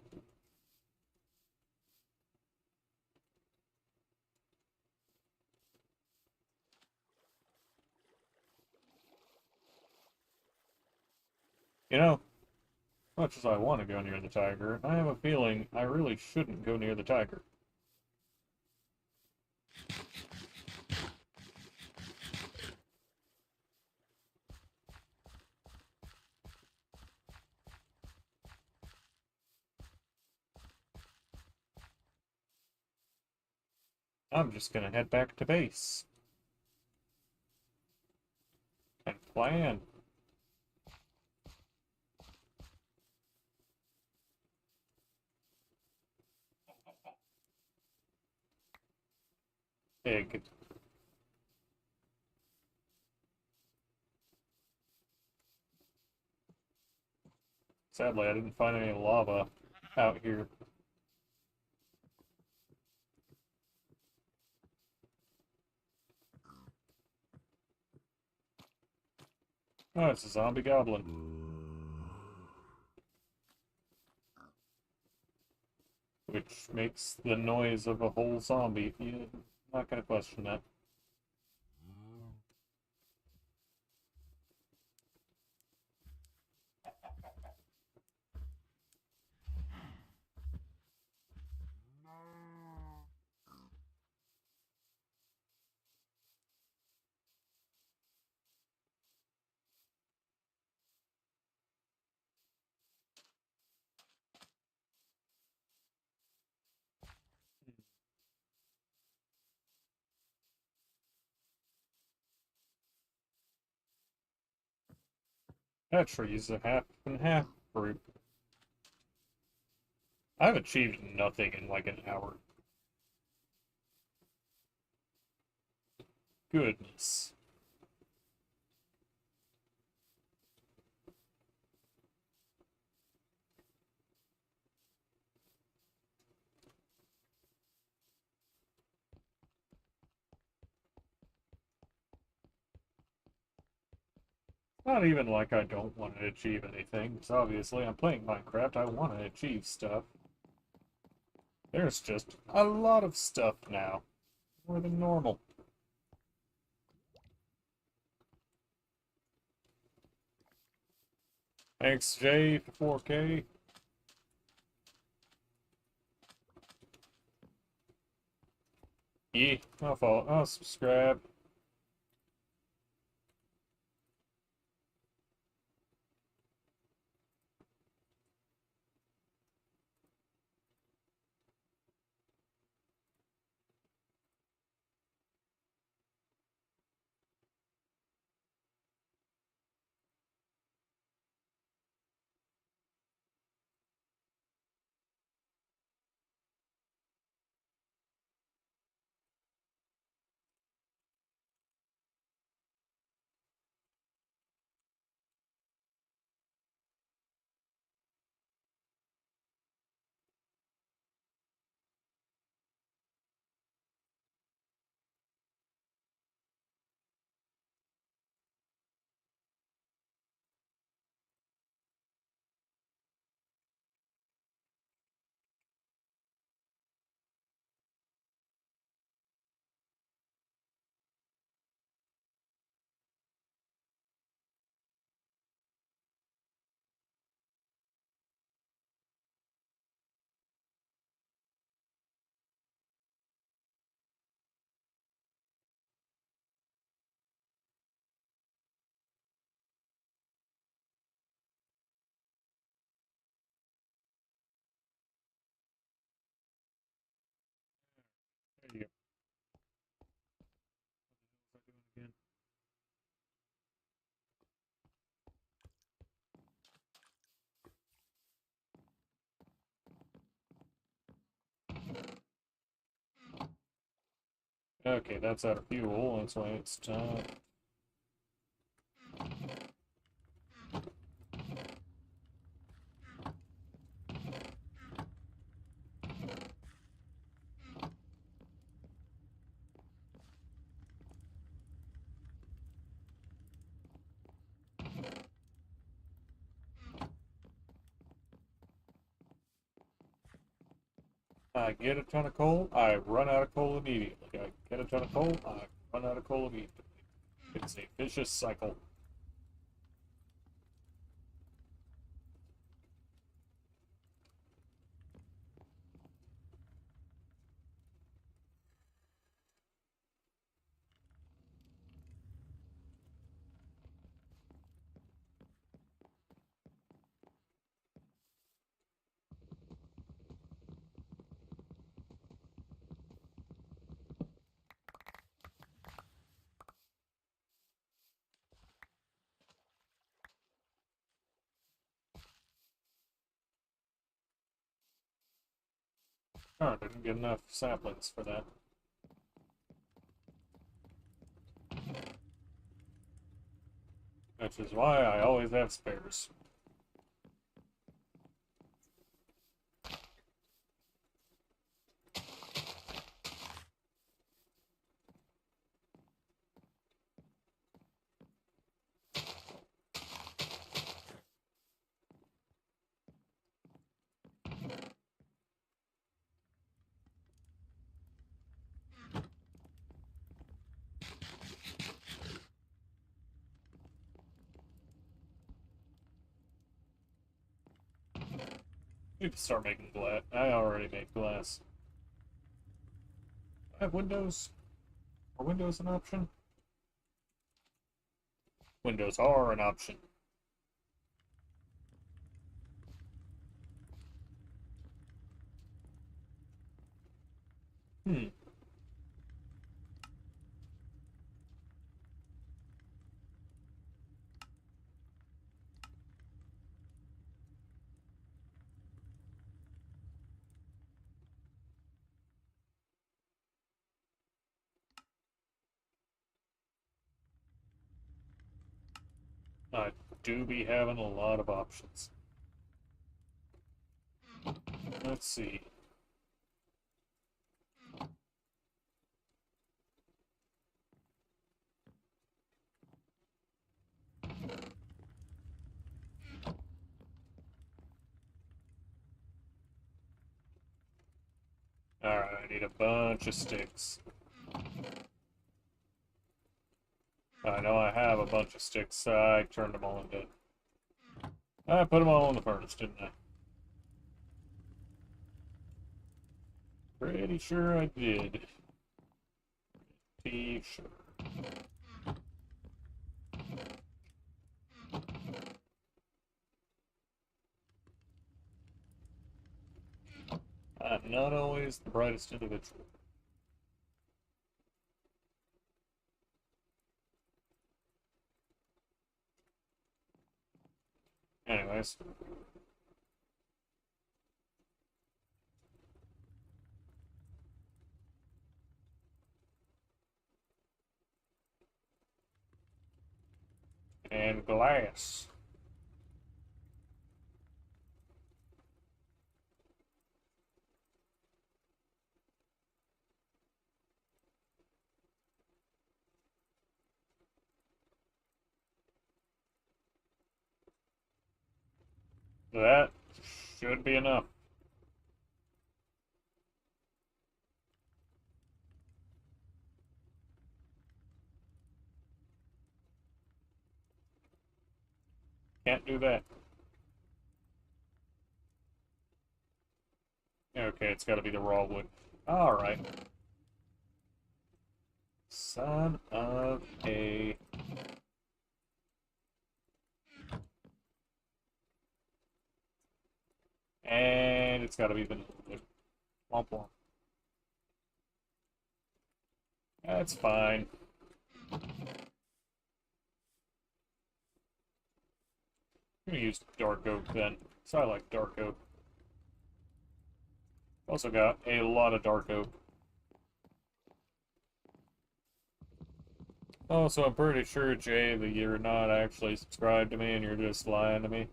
You know, much as I want to go near the tiger, I have a feeling I really shouldn't go near the tiger. I'm just gonna head back to base and plan. Egg. Sadly, I didn't find any lava out here. Oh, it's a zombie goblin. Which makes the noise of a whole zombie. Yeah, not gonna question that. That tree's a half and half fruit. I've achieved nothing in like an hour. Goodness. Not even like I don't want to achieve anything, because obviously I'm playing Minecraft, I want to achieve stuff. There's just a lot of stuff now. More than normal. Thanks, Jay, for 4K. Yeah, I'll follow. I'll subscribe. There you go. Okay, that's out of fuel. That's why it's time. I get a ton of coal, I run out of coal immediately. I get a ton of coal, I run out of coal immediately. It's a vicious cycle. Oh, I didn't get enough saplings for that. Which is why I always have spares. Need to start making glass. I already made glass. I have windows. Are windows an option? Windows are an option. Hmm. I do be having a lot of options. Let's see. Alright, I need a bunch of sticks. I know I have a bunch of sticks. I turned them all into... I put them all in the furnace, didn't I? Pretty sure I did. Pretty sure. I'm not always the brightest individual. Anyways. And glass. That should be enough. Can't do that. Okay, it's gotta be the raw wood. Alright. Son of a... And it's gotta be vanilla wood. Womp womp. That's fine. I'm gonna use dark oak then, so I like dark oak. Also got a lot of dark oak. Also, I'm pretty sure, Jay, that you're not actually subscribed to me and you're just lying to me.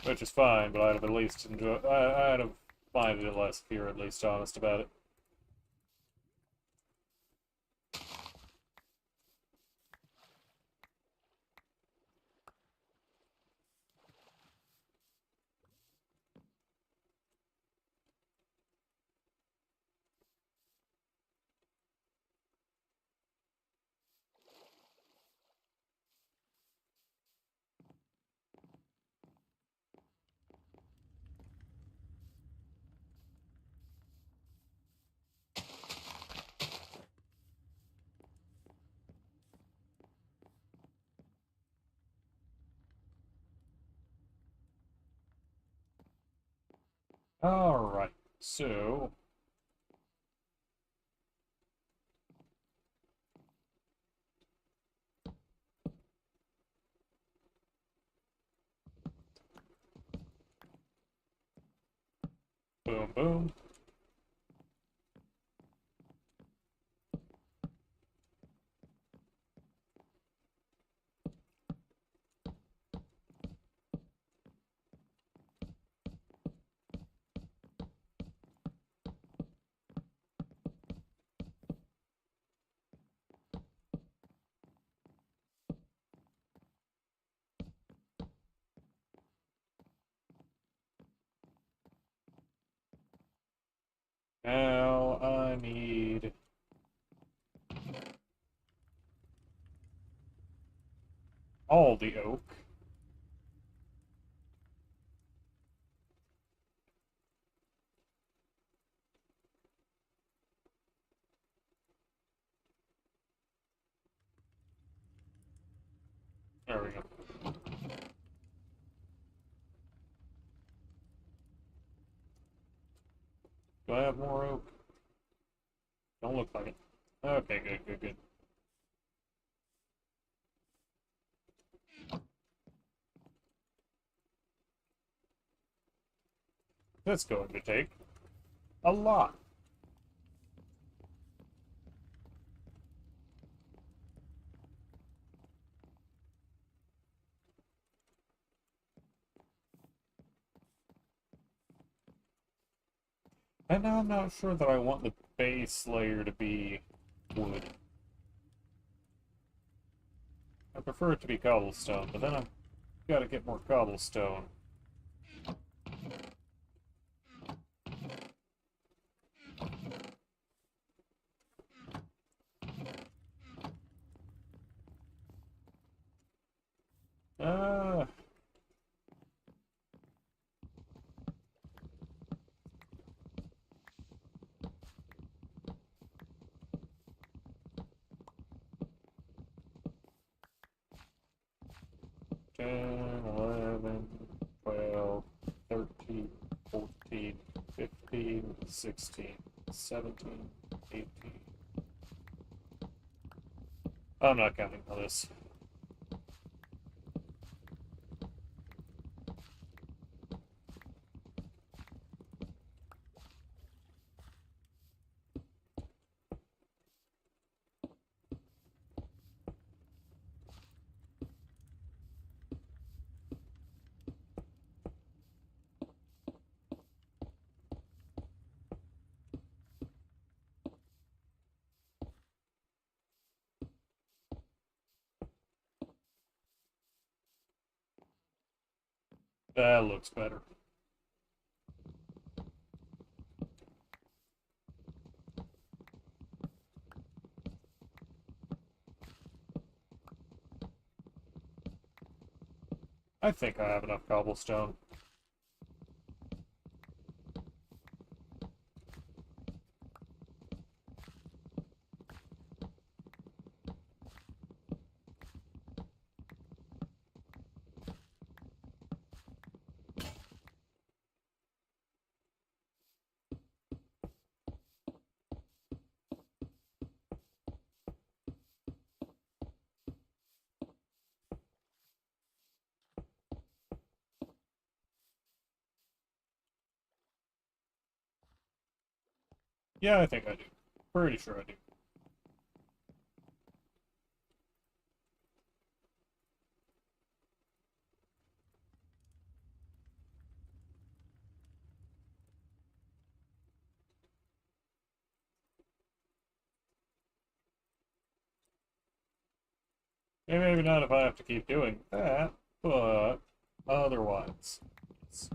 Which is fine, but I'd have at least enjoy. I'd have minded it less if you're at least honest about it. Alright, so... Boom, boom. Now I need all the oak. There we go. Do I have more oak? Don't look like it. Okay, good, good, good. That's going to take a lot. And now I'm not sure that I want the base layer to be wood. I prefer it to be cobblestone, but then I've got to get more cobblestone. Uh, 10, 11, 12, 13, 14, 15, 16, 17, 18. I'm not counting all this. That looks better. I think I have enough cobblestone. Yeah, I think I do. Pretty sure I do. Maybe not if I have to keep doing that, but otherwise. Yes.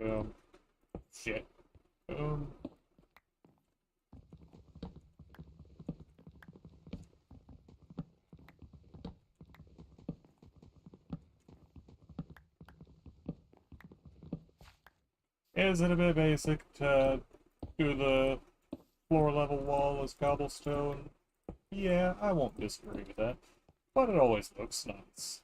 Boom. Shit. Boom. Is it a bit basic to do the floor level wall is cobblestone. Yeah, I won't disagree with that. But it always looks nice.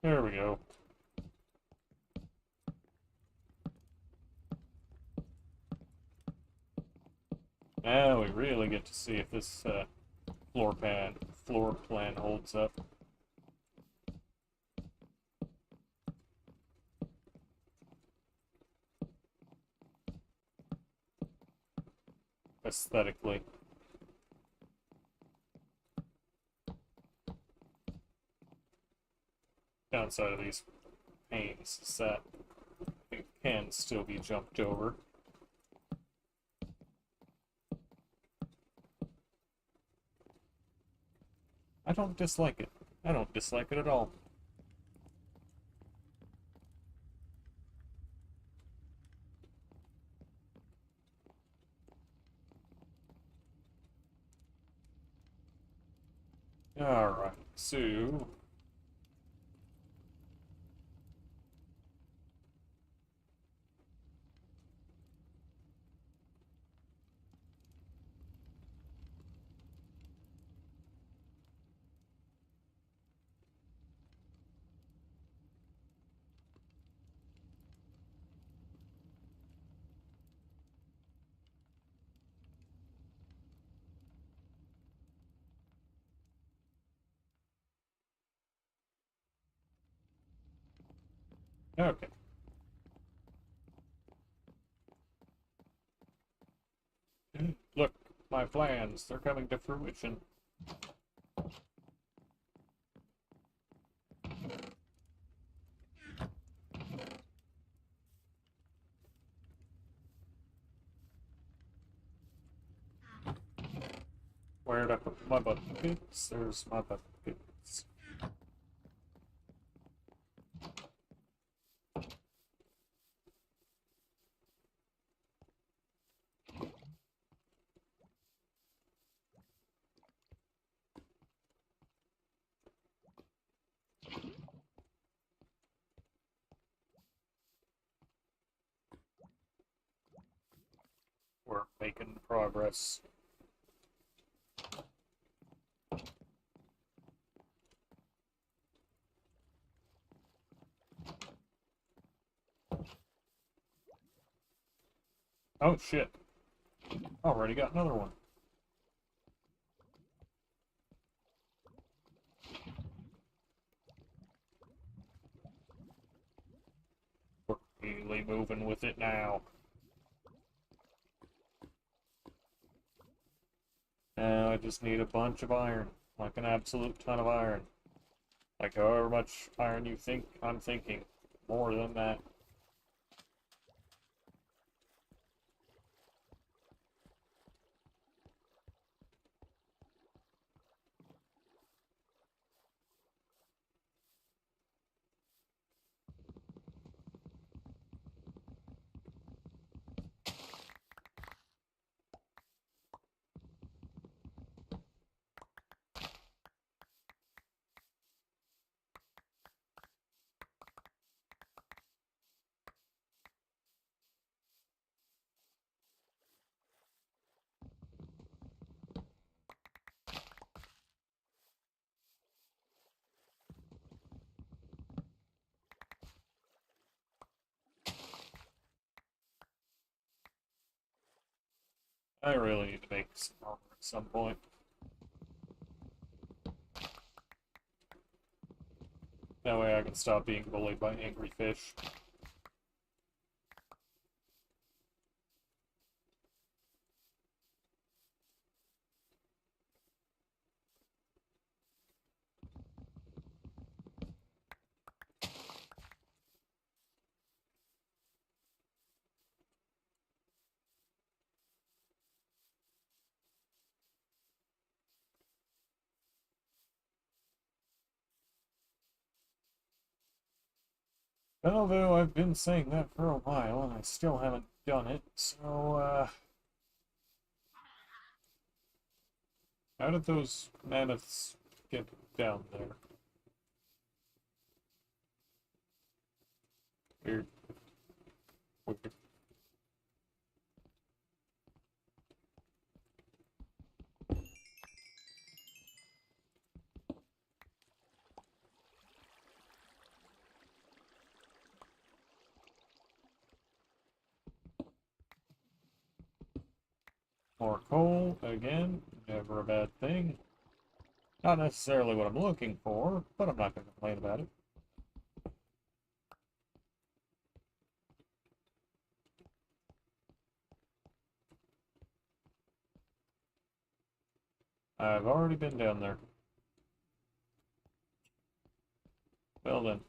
There we go. Now we really get to see if this floor plan holds up. Aesthetically. Downside of these panes is that it can still be jumped over. I don't dislike it. I don't dislike it at all. Alright, so okay. Look, my plans, they're coming to fruition. Where'd I put my buckets? There's my buckets. We're making progress. Oh shit. Already got another one. We're really moving with it now. Now I just need a bunch of iron. Like an absolute ton of iron. Like however much iron you think I'm thinking. More than that. I really need to make some armor at some point. That way I can stop being bullied by angry fish. Although I've been saying that for a while and I still haven't done it, so, how did those mammoths get down there? Weird. Weird. More coal, again, never a bad thing. Not necessarily what I'm looking for, but I'm not going to complain about it. I've already been down there. Well then.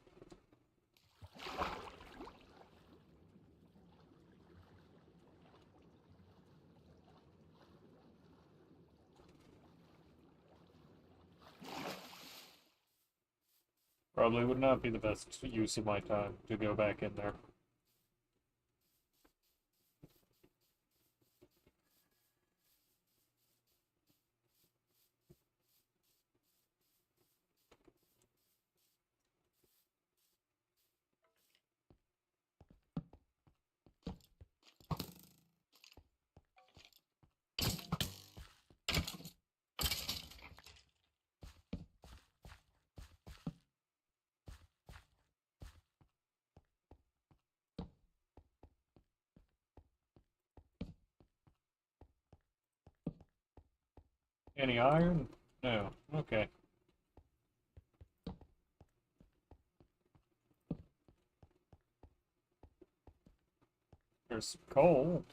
Probably would not be the best use of my time to go back in there. Any iron? No. Okay. There's some coal.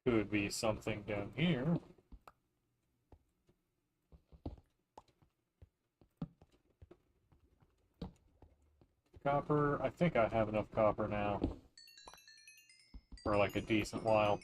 Could be something down here. Copper. I think I have enough copper now. For like a decent while.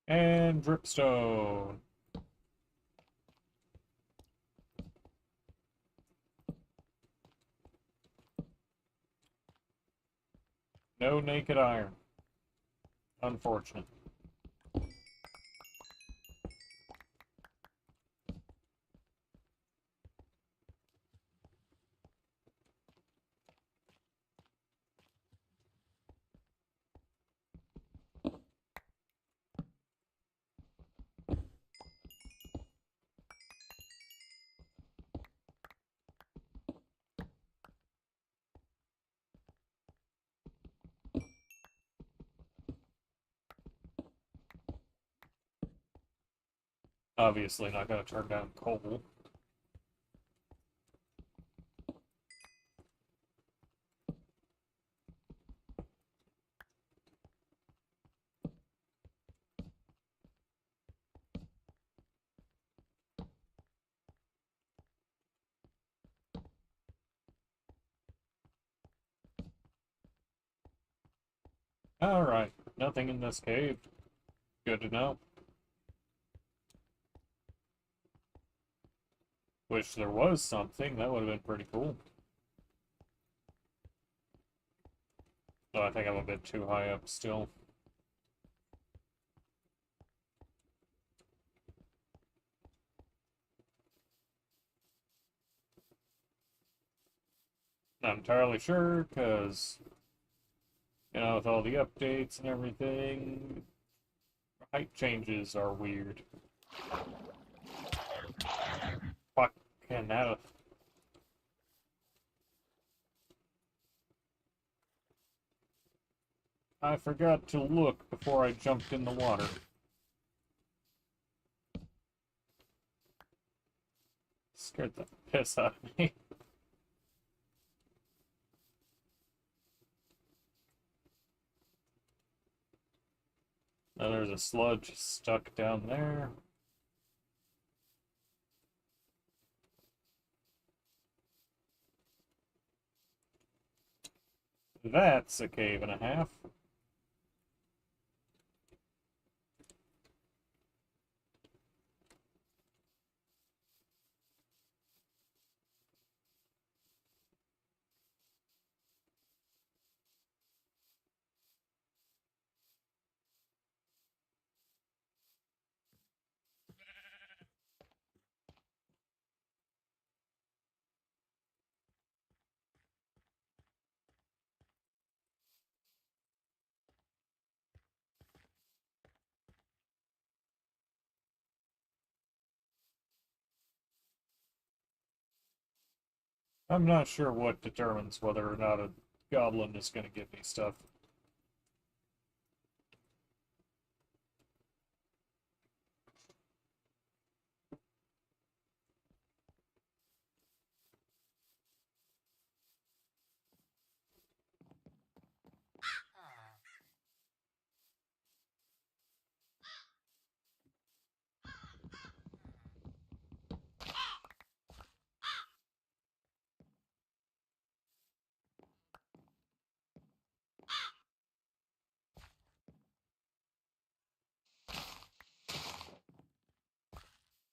And dripstone. No naked iron. Unfortunate. Obviously not going to turn down coal. Alright, nothing in this cave. Good to know. Wish there was something, that would have been pretty cool. Though I think I'm a bit too high up still. Not entirely sure, because, you know, with all the updates and everything, height changes are weird. Fucking that. I forgot to look before I jumped in the water. Scared the piss out of me. And there's a sludge stuck down there. That's a cave and a half. I'm not sure what determines whether or not a goblin is going to give me stuff.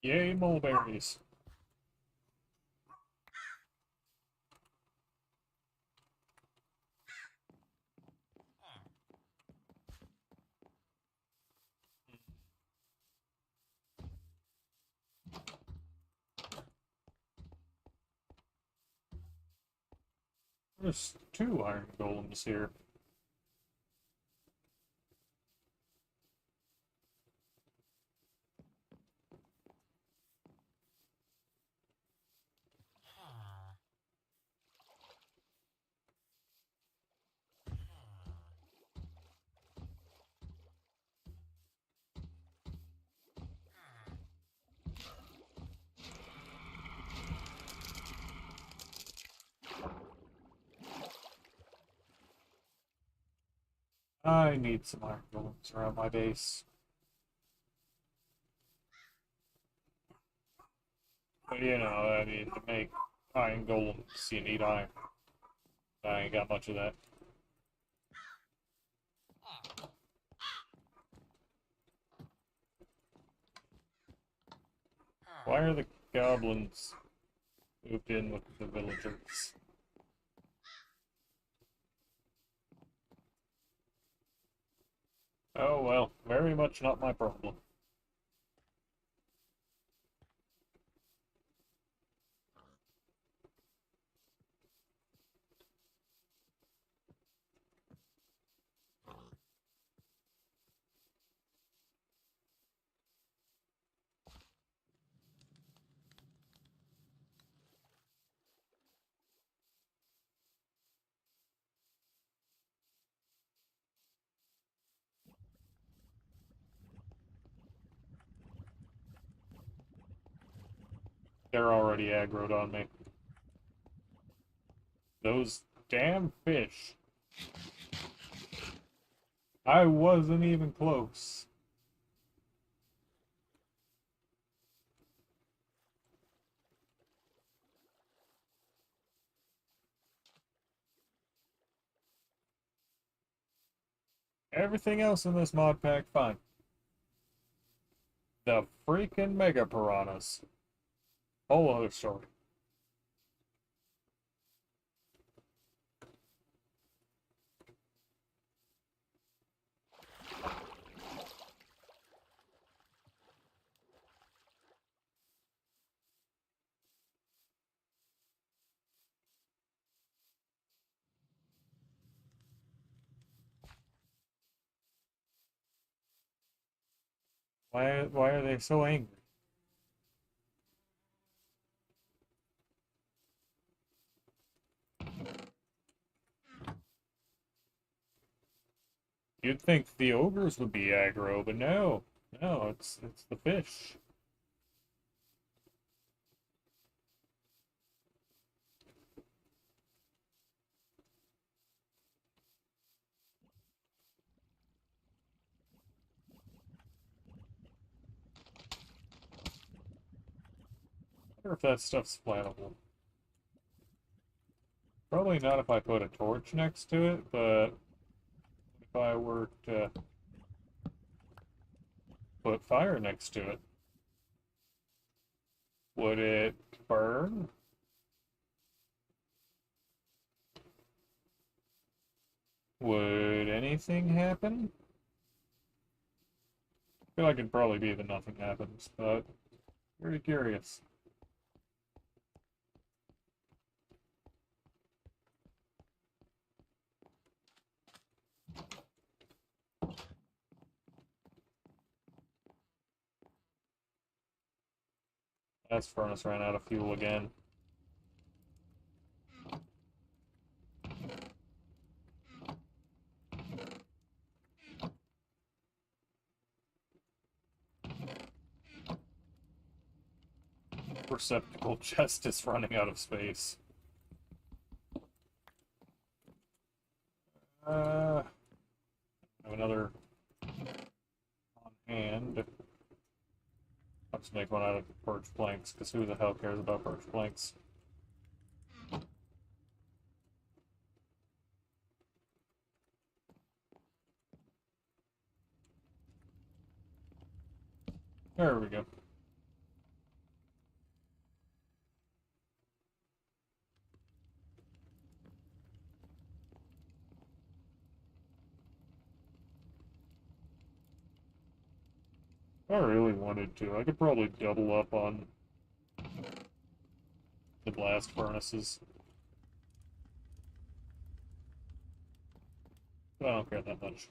Yay, mulberries. There's 2 iron golems here. I need some iron golems around my base. But you know, I mean, to make iron golems, you need iron. I ain't got much of that. Why are the goblins moved in with the villagers? Oh well, very much not my problem. They're already aggroed on me. Those damn fish. I wasn't even close. Everything else in this mod pack, fine. The freaking mega piranhas. Whole other story. Why are they so angry? You'd think the ogres would be aggro, but no. No, it's the fish. wonder if that stuff's flammable. Probably not if I put a torch next to it, but if I were to put fire next to it, would it burn? Would anything happen? I feel like it'd probably be that nothing happens, but very curious. That furnace ran out of fuel again. Receptacle chest is running out of space. I have another on hand. I'll just make one out of birch planks, because who the hell cares about birch planks? There we go. If I really wanted to, I could probably double up on the blast furnaces. But I don't care that much.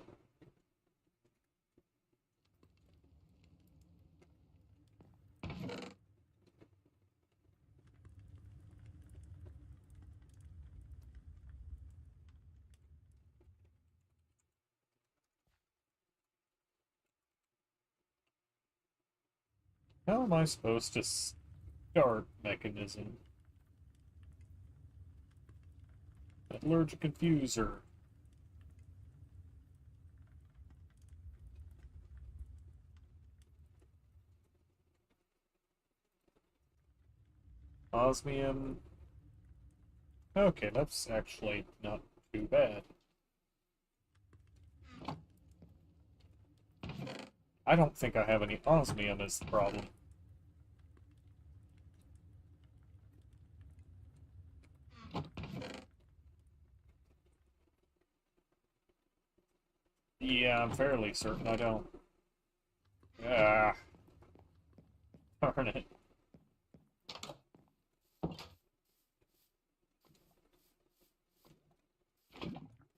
How am I supposed to start mechanism? Metallurgic confuser. Osmium. Okay, that's actually not too bad. I don't think I have any osmium is the problem. Yeah, I'm fairly certain I don't. Ah, darn it.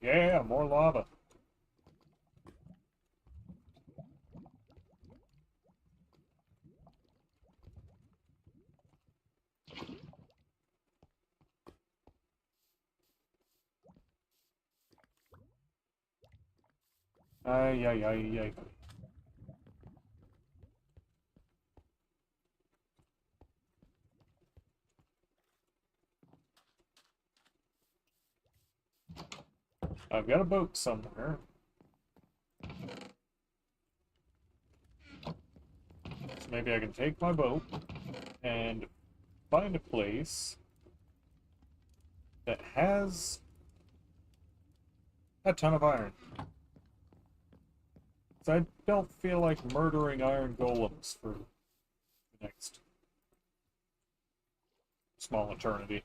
Yeah, more lava. Ay, ay, ay, ay. I've got a boat somewhere. So maybe I can take my boat and find a place that has a ton of iron. So I don't feel like murdering iron golems for the next small eternity.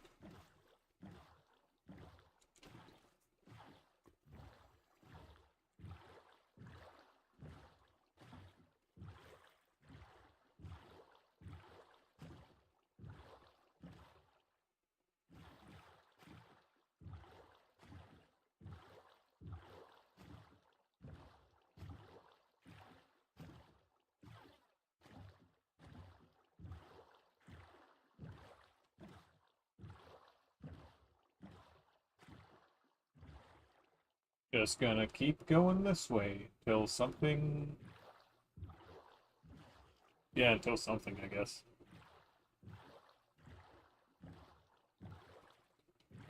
Just gonna keep going this way until something... Yeah, until something, I guess.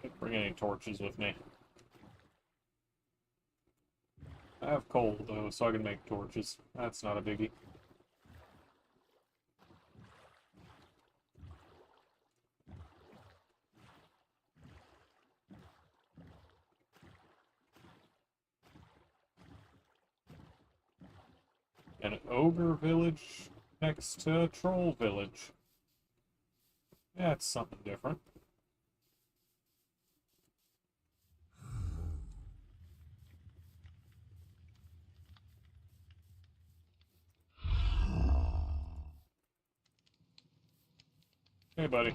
Can't bring any torches with me. I have coal, though, so I can make torches. That's not a biggie. An ogre village next to a troll village. That's something different. Hey, buddy.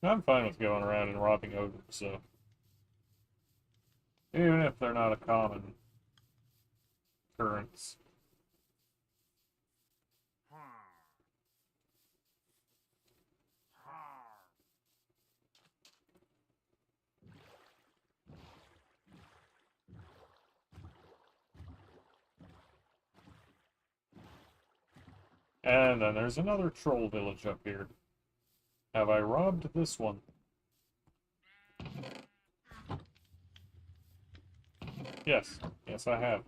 I'm fine with going around and robbing ogres, so even if they're not a common occurrence. And then there's another troll village up here. Have I robbed this one? Yes. Yes, I have.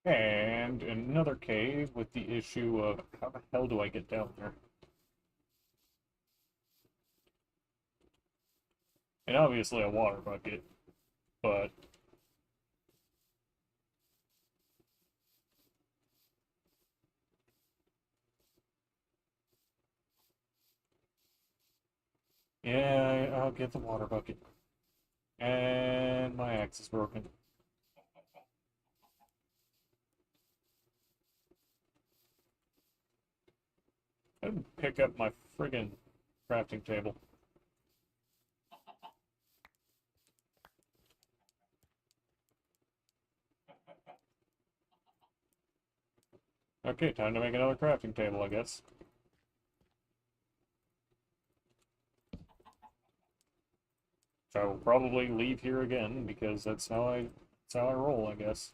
And another cave with the issue of how the hell do I get down there? And obviously a water bucket, but yeah, I'll get the water bucket. And my axe is broken. I didn't pick up my friggin' crafting table. Okay, time to make another crafting table, I guess. Which I will probably leave here again because that's how I roll, I guess.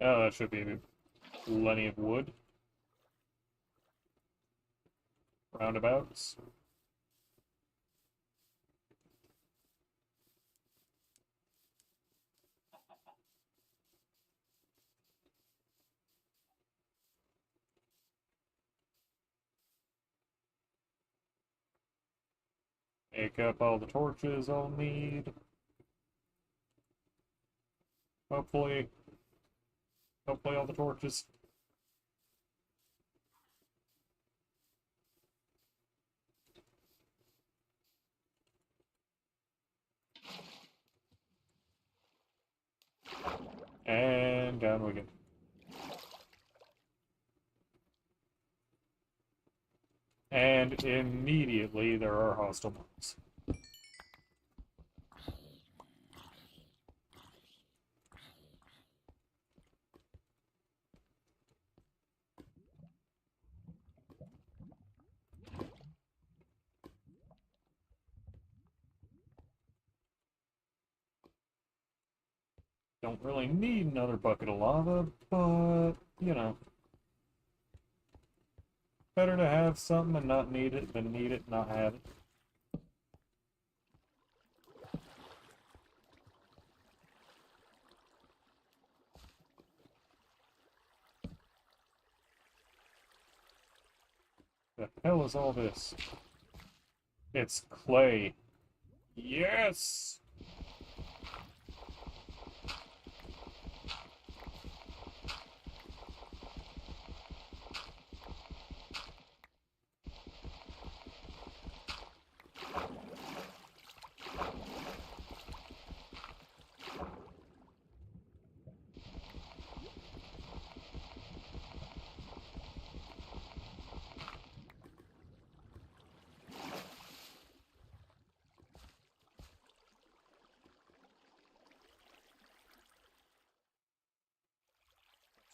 Oh, that should be plenty of wood. Roundabouts. Make up all the torches I'll need. Hopefully all the torches. And down we go. And immediately there are hostile mobs. Don't really need another bucket of lava, but, you know. Better to have something and not need it than need it and not have it. The hell is all this? It's clay. Yes!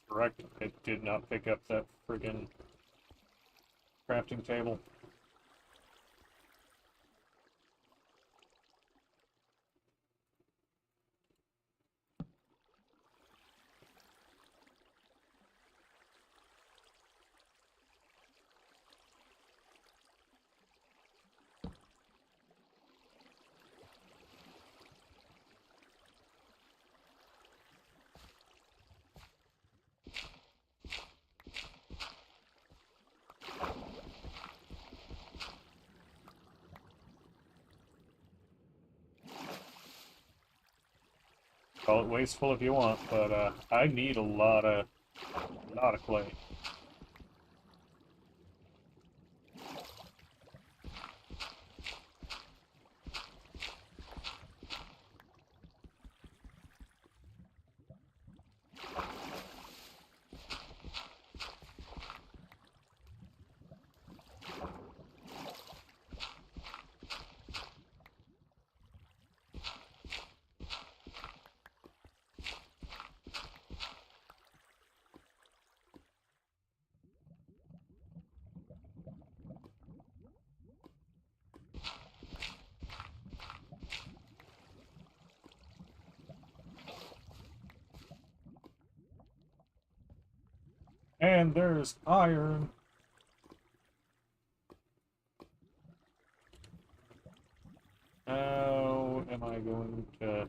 Correct. It did not pick up that friggin' crafting table. Call it wasteful if you want, but I need a lot of clay. And there's iron. How am I going to...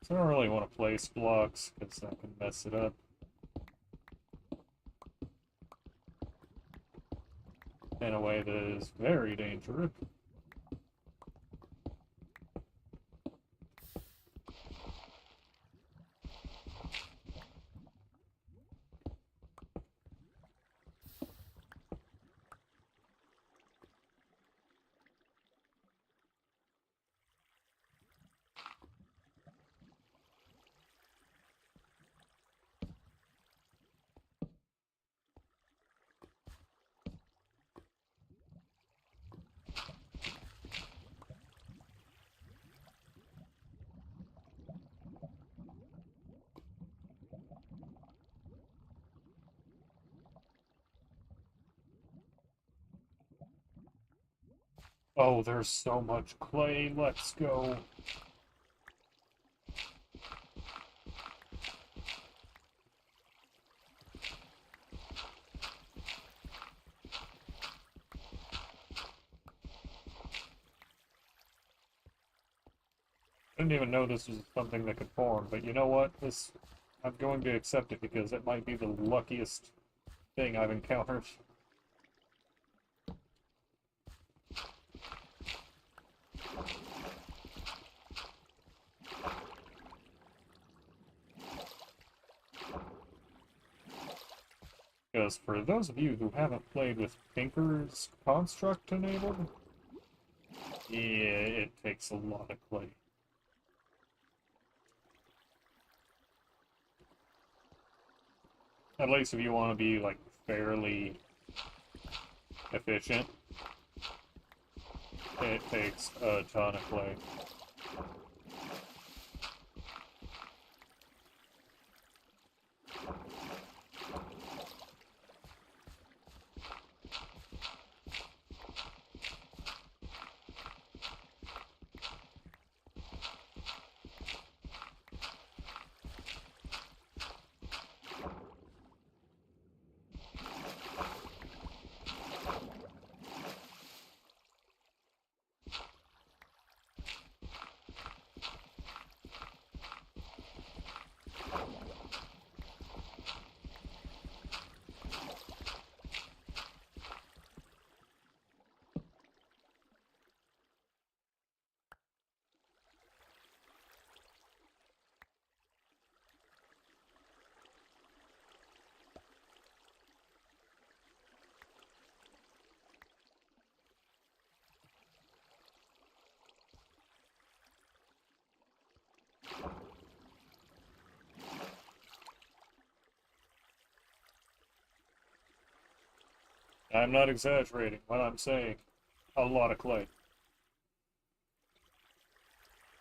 So I don't really want to place blocks, because that can mess it up. In a way that is very dangerous. Oh, there's so much clay. Let's go. Didn't even know this was something that could form, but you know what? I'm going to accept it because it might be the luckiest thing I've encountered. Because for those of you who haven't played with Tinker's Construct enabled, yeah, it takes a lot of clay. At least if you want to be, like, fairly efficient, it takes a ton of clay. I'm not exaggerating when I'm saying a lot of clay.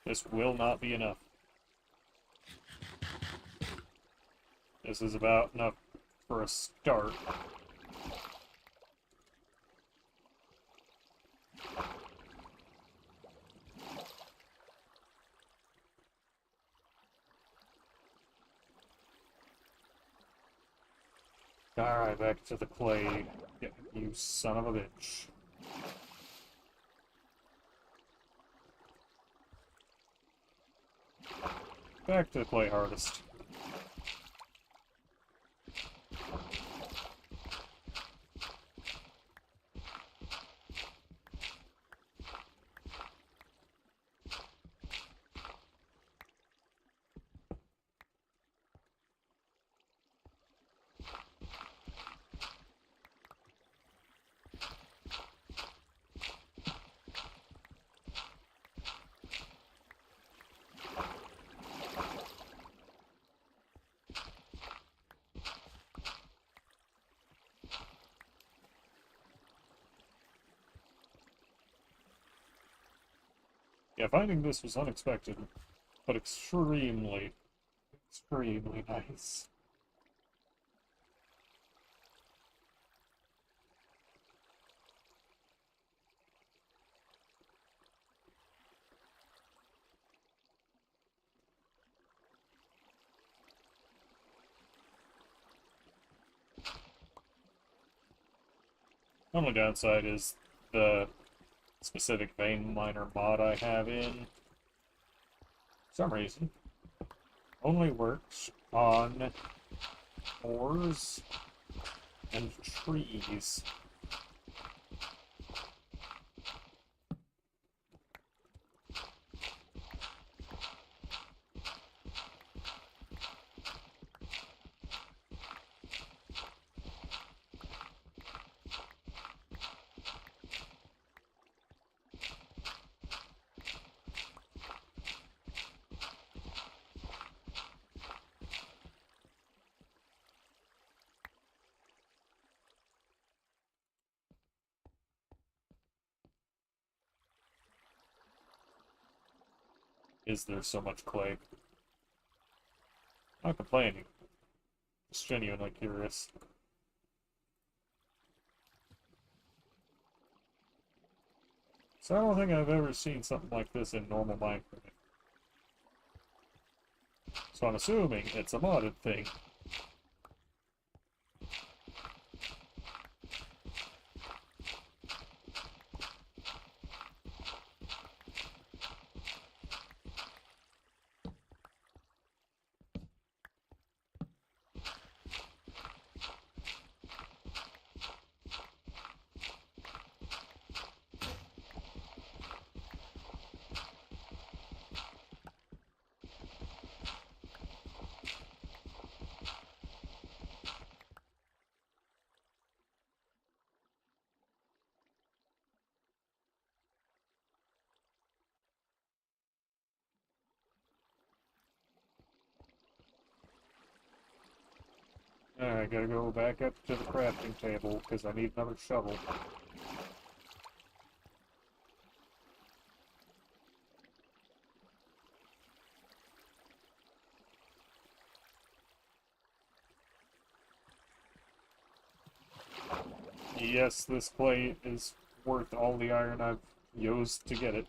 This will not be enough. This is about enough for a start. Alright, back to the clay. Yeah, you son of a bitch. Back to the clay harvest. Yeah, finding this was unexpected, but extremely, extremely nice. Only downside is the specific vein miner mod I have in, for some reason, only works on ores and trees. Is there so much clay? Not complaining. Just genuinely curious. So I don't think I've ever seen something like this in normal Minecraft. So I'm assuming it's a modded thing. I gotta go back up to the crafting table because I need another shovel. Yes, this clay is worth all the iron I've used to get it.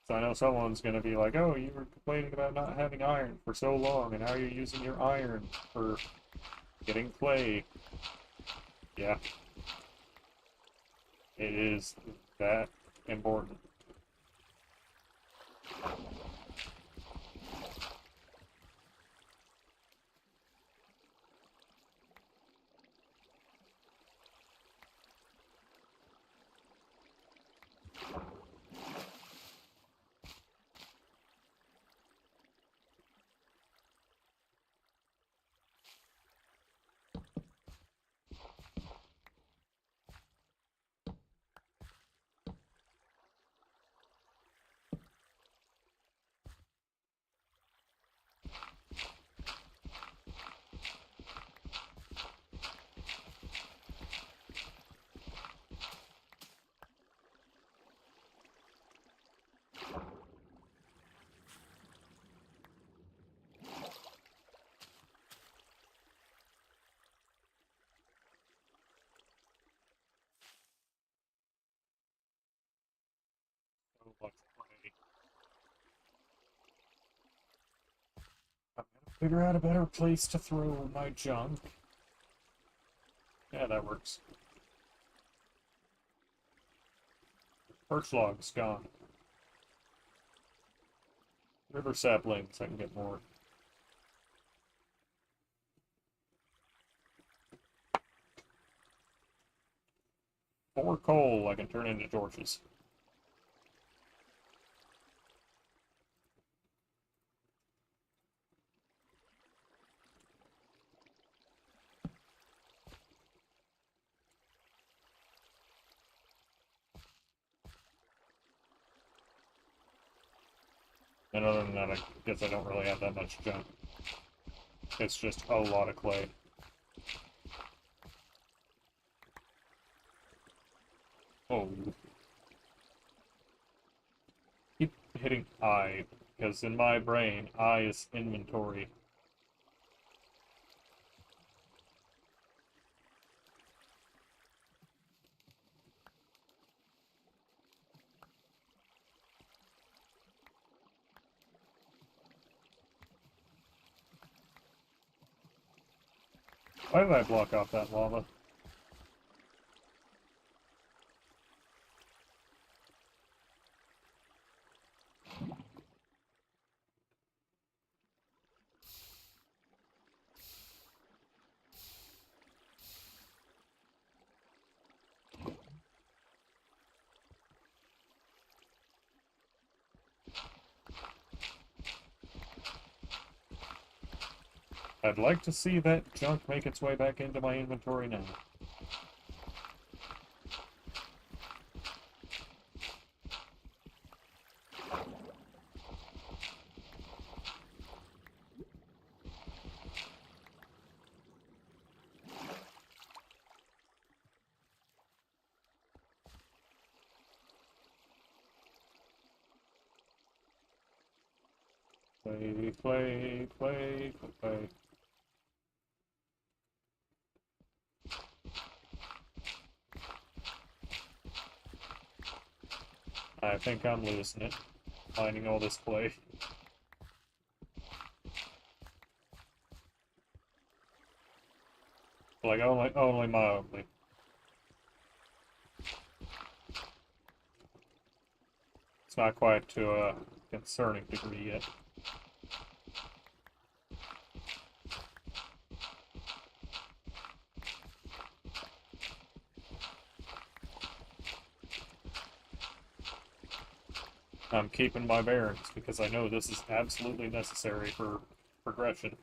So I know someone's gonna be like, oh, you were complaining about not having iron for so long, and now you're using your iron for getting clay. Yeah, it is that important. So much clay. I'm gonna figure out a better place to throw my junk. Yeah, that works. Birch logs gone. River saplings, I can get more. More coal I can turn into torches. And other than that, I guess I don't really have that much junk. It's just a lot of clay. Oh. Keep hitting I, because in my brain, I is inventory. Why did I block off that lava? I'd like to see that junk make its way back into my inventory now. Play, play, play, play. I think I'm losing it, finding all this clay. Like, only mildly. It's not quite to a concerning degree yet. I'm keeping my bearings because I know this is absolutely necessary for progression.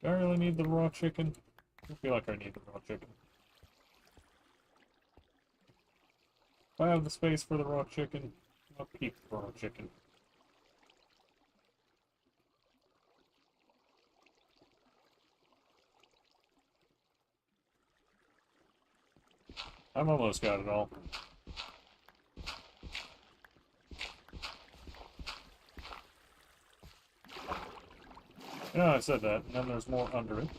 Do I really need the raw chicken? I feel like I need the raw chicken. If I have the space for the raw chicken, I'll keep the raw chicken. I've almost got it all. Yeah, I said that, and then there's more under it.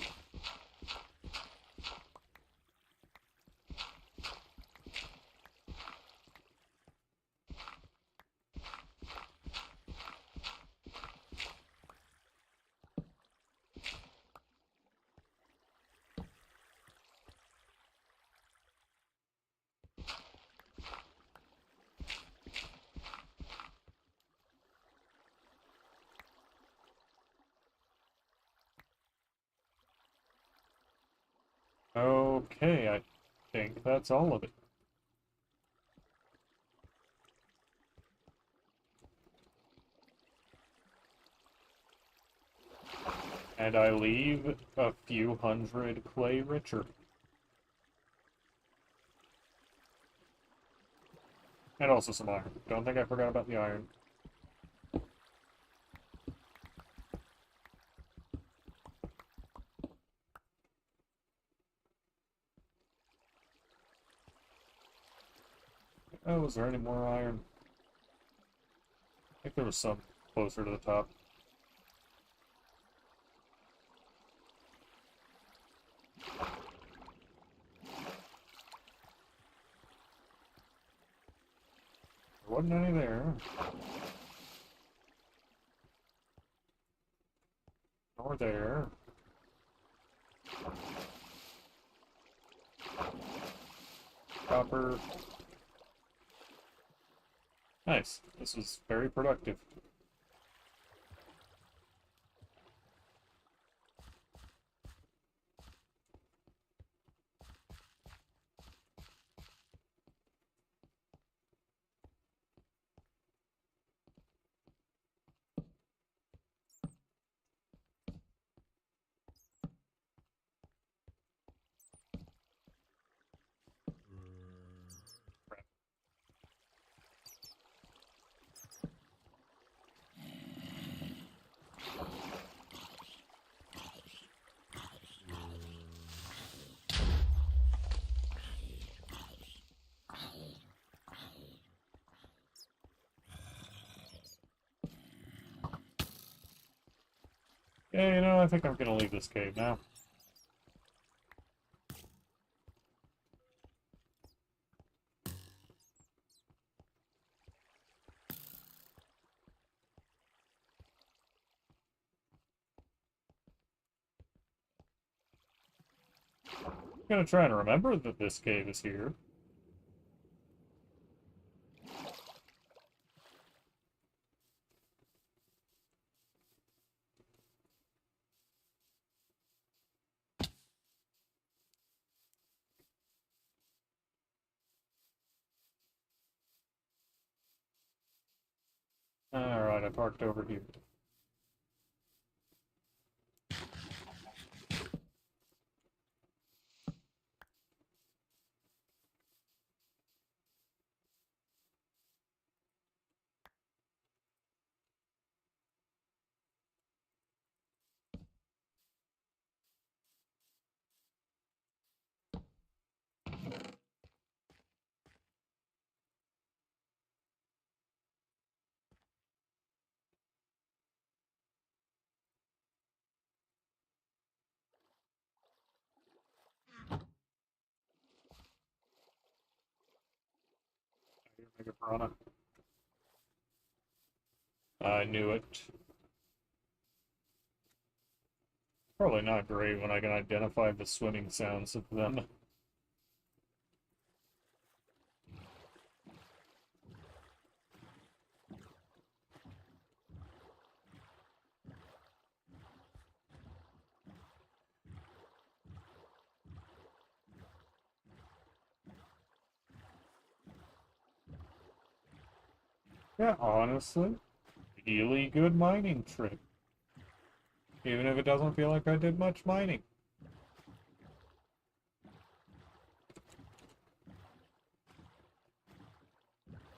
Okay, I think that's all of it. And I leave a few hundred clay richer. And also some iron. Don't think I forgot about the iron. Oh, is there any more iron? I think there was some closer to the top. There wasn't any there. Nor there. Copper. Nice. This was very productive. Yeah, you know, I think I'm gonna leave this cave now. I'm gonna try and remember that this cave is here. Alright, I parked over here. Mega Piranha. I knew it. Probably not great when I can identify the swimming sounds of them. Yeah, honestly, really good mining trip. Even if it doesn't feel like I did much mining.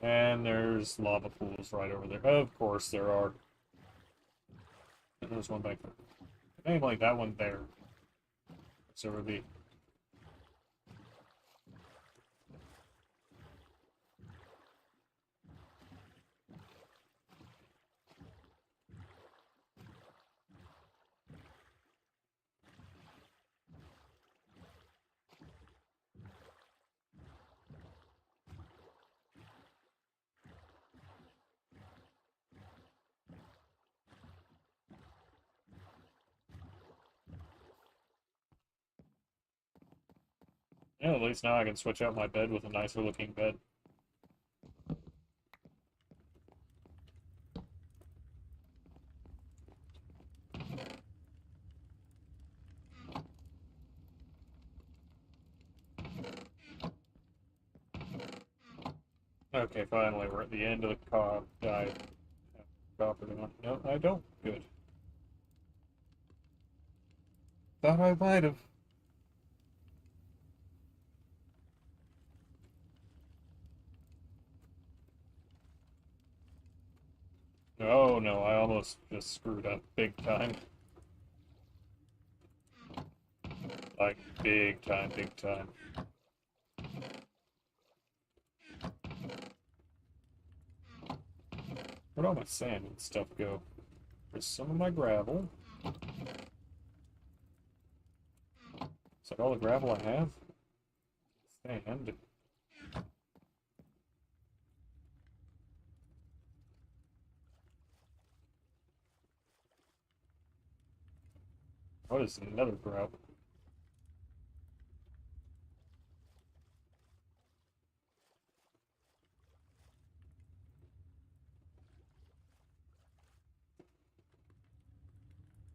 And there's lava pools right over there. Of course there are. And there's one back there. Namely, that one there. So it would be. Yeah, at least now I can switch out my bed with a nicer looking bed. Okay, finally, we're at the end of the cop. I have copper on. No, I don't. Good. Thought I might have. Oh no, I almost just screwed up big time. Like, big time, big time. Where'd all my sand and stuff go? There's some of my gravel. Is that all the gravel I have? Sand. What is another gravel?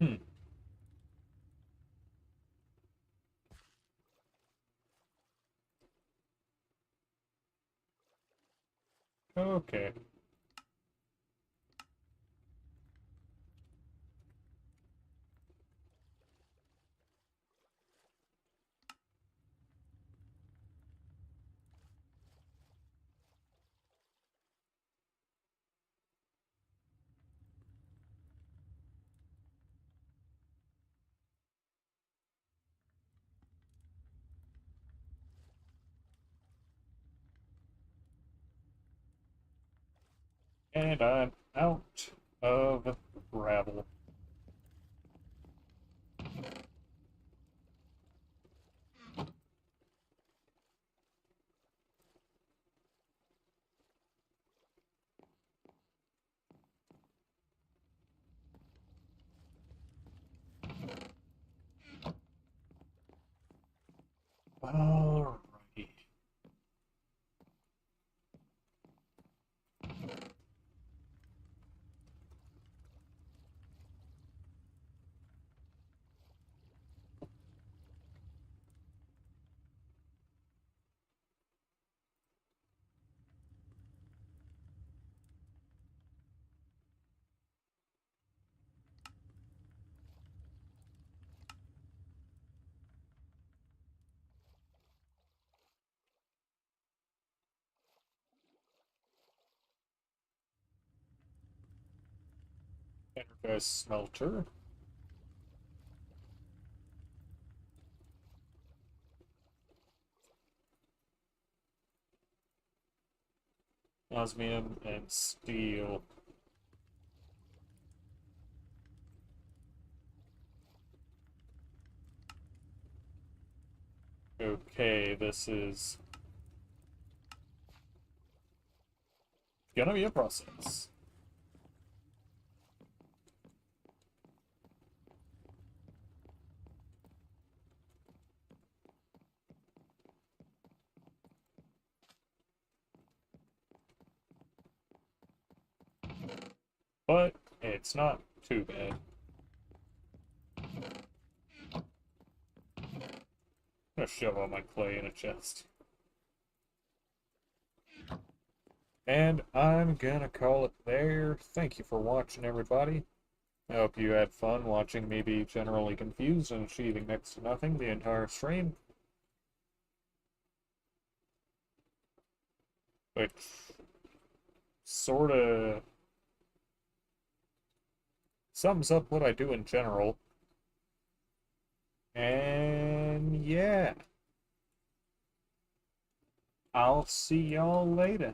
Hmm. Okay. And I'm out of gravel. Alrighty. Energize smelter. Osmium and steel. Okay, this is gonna be a process. But it's not too bad. I'm gonna shove all my clay in a chest. And I'm gonna call it there. Thank you for watching, everybody. I hope you had fun watching me be generally confused and achieving next to nothing the entire stream. Which sort of sums up what I do in general. And yeah, I'll see y'all later.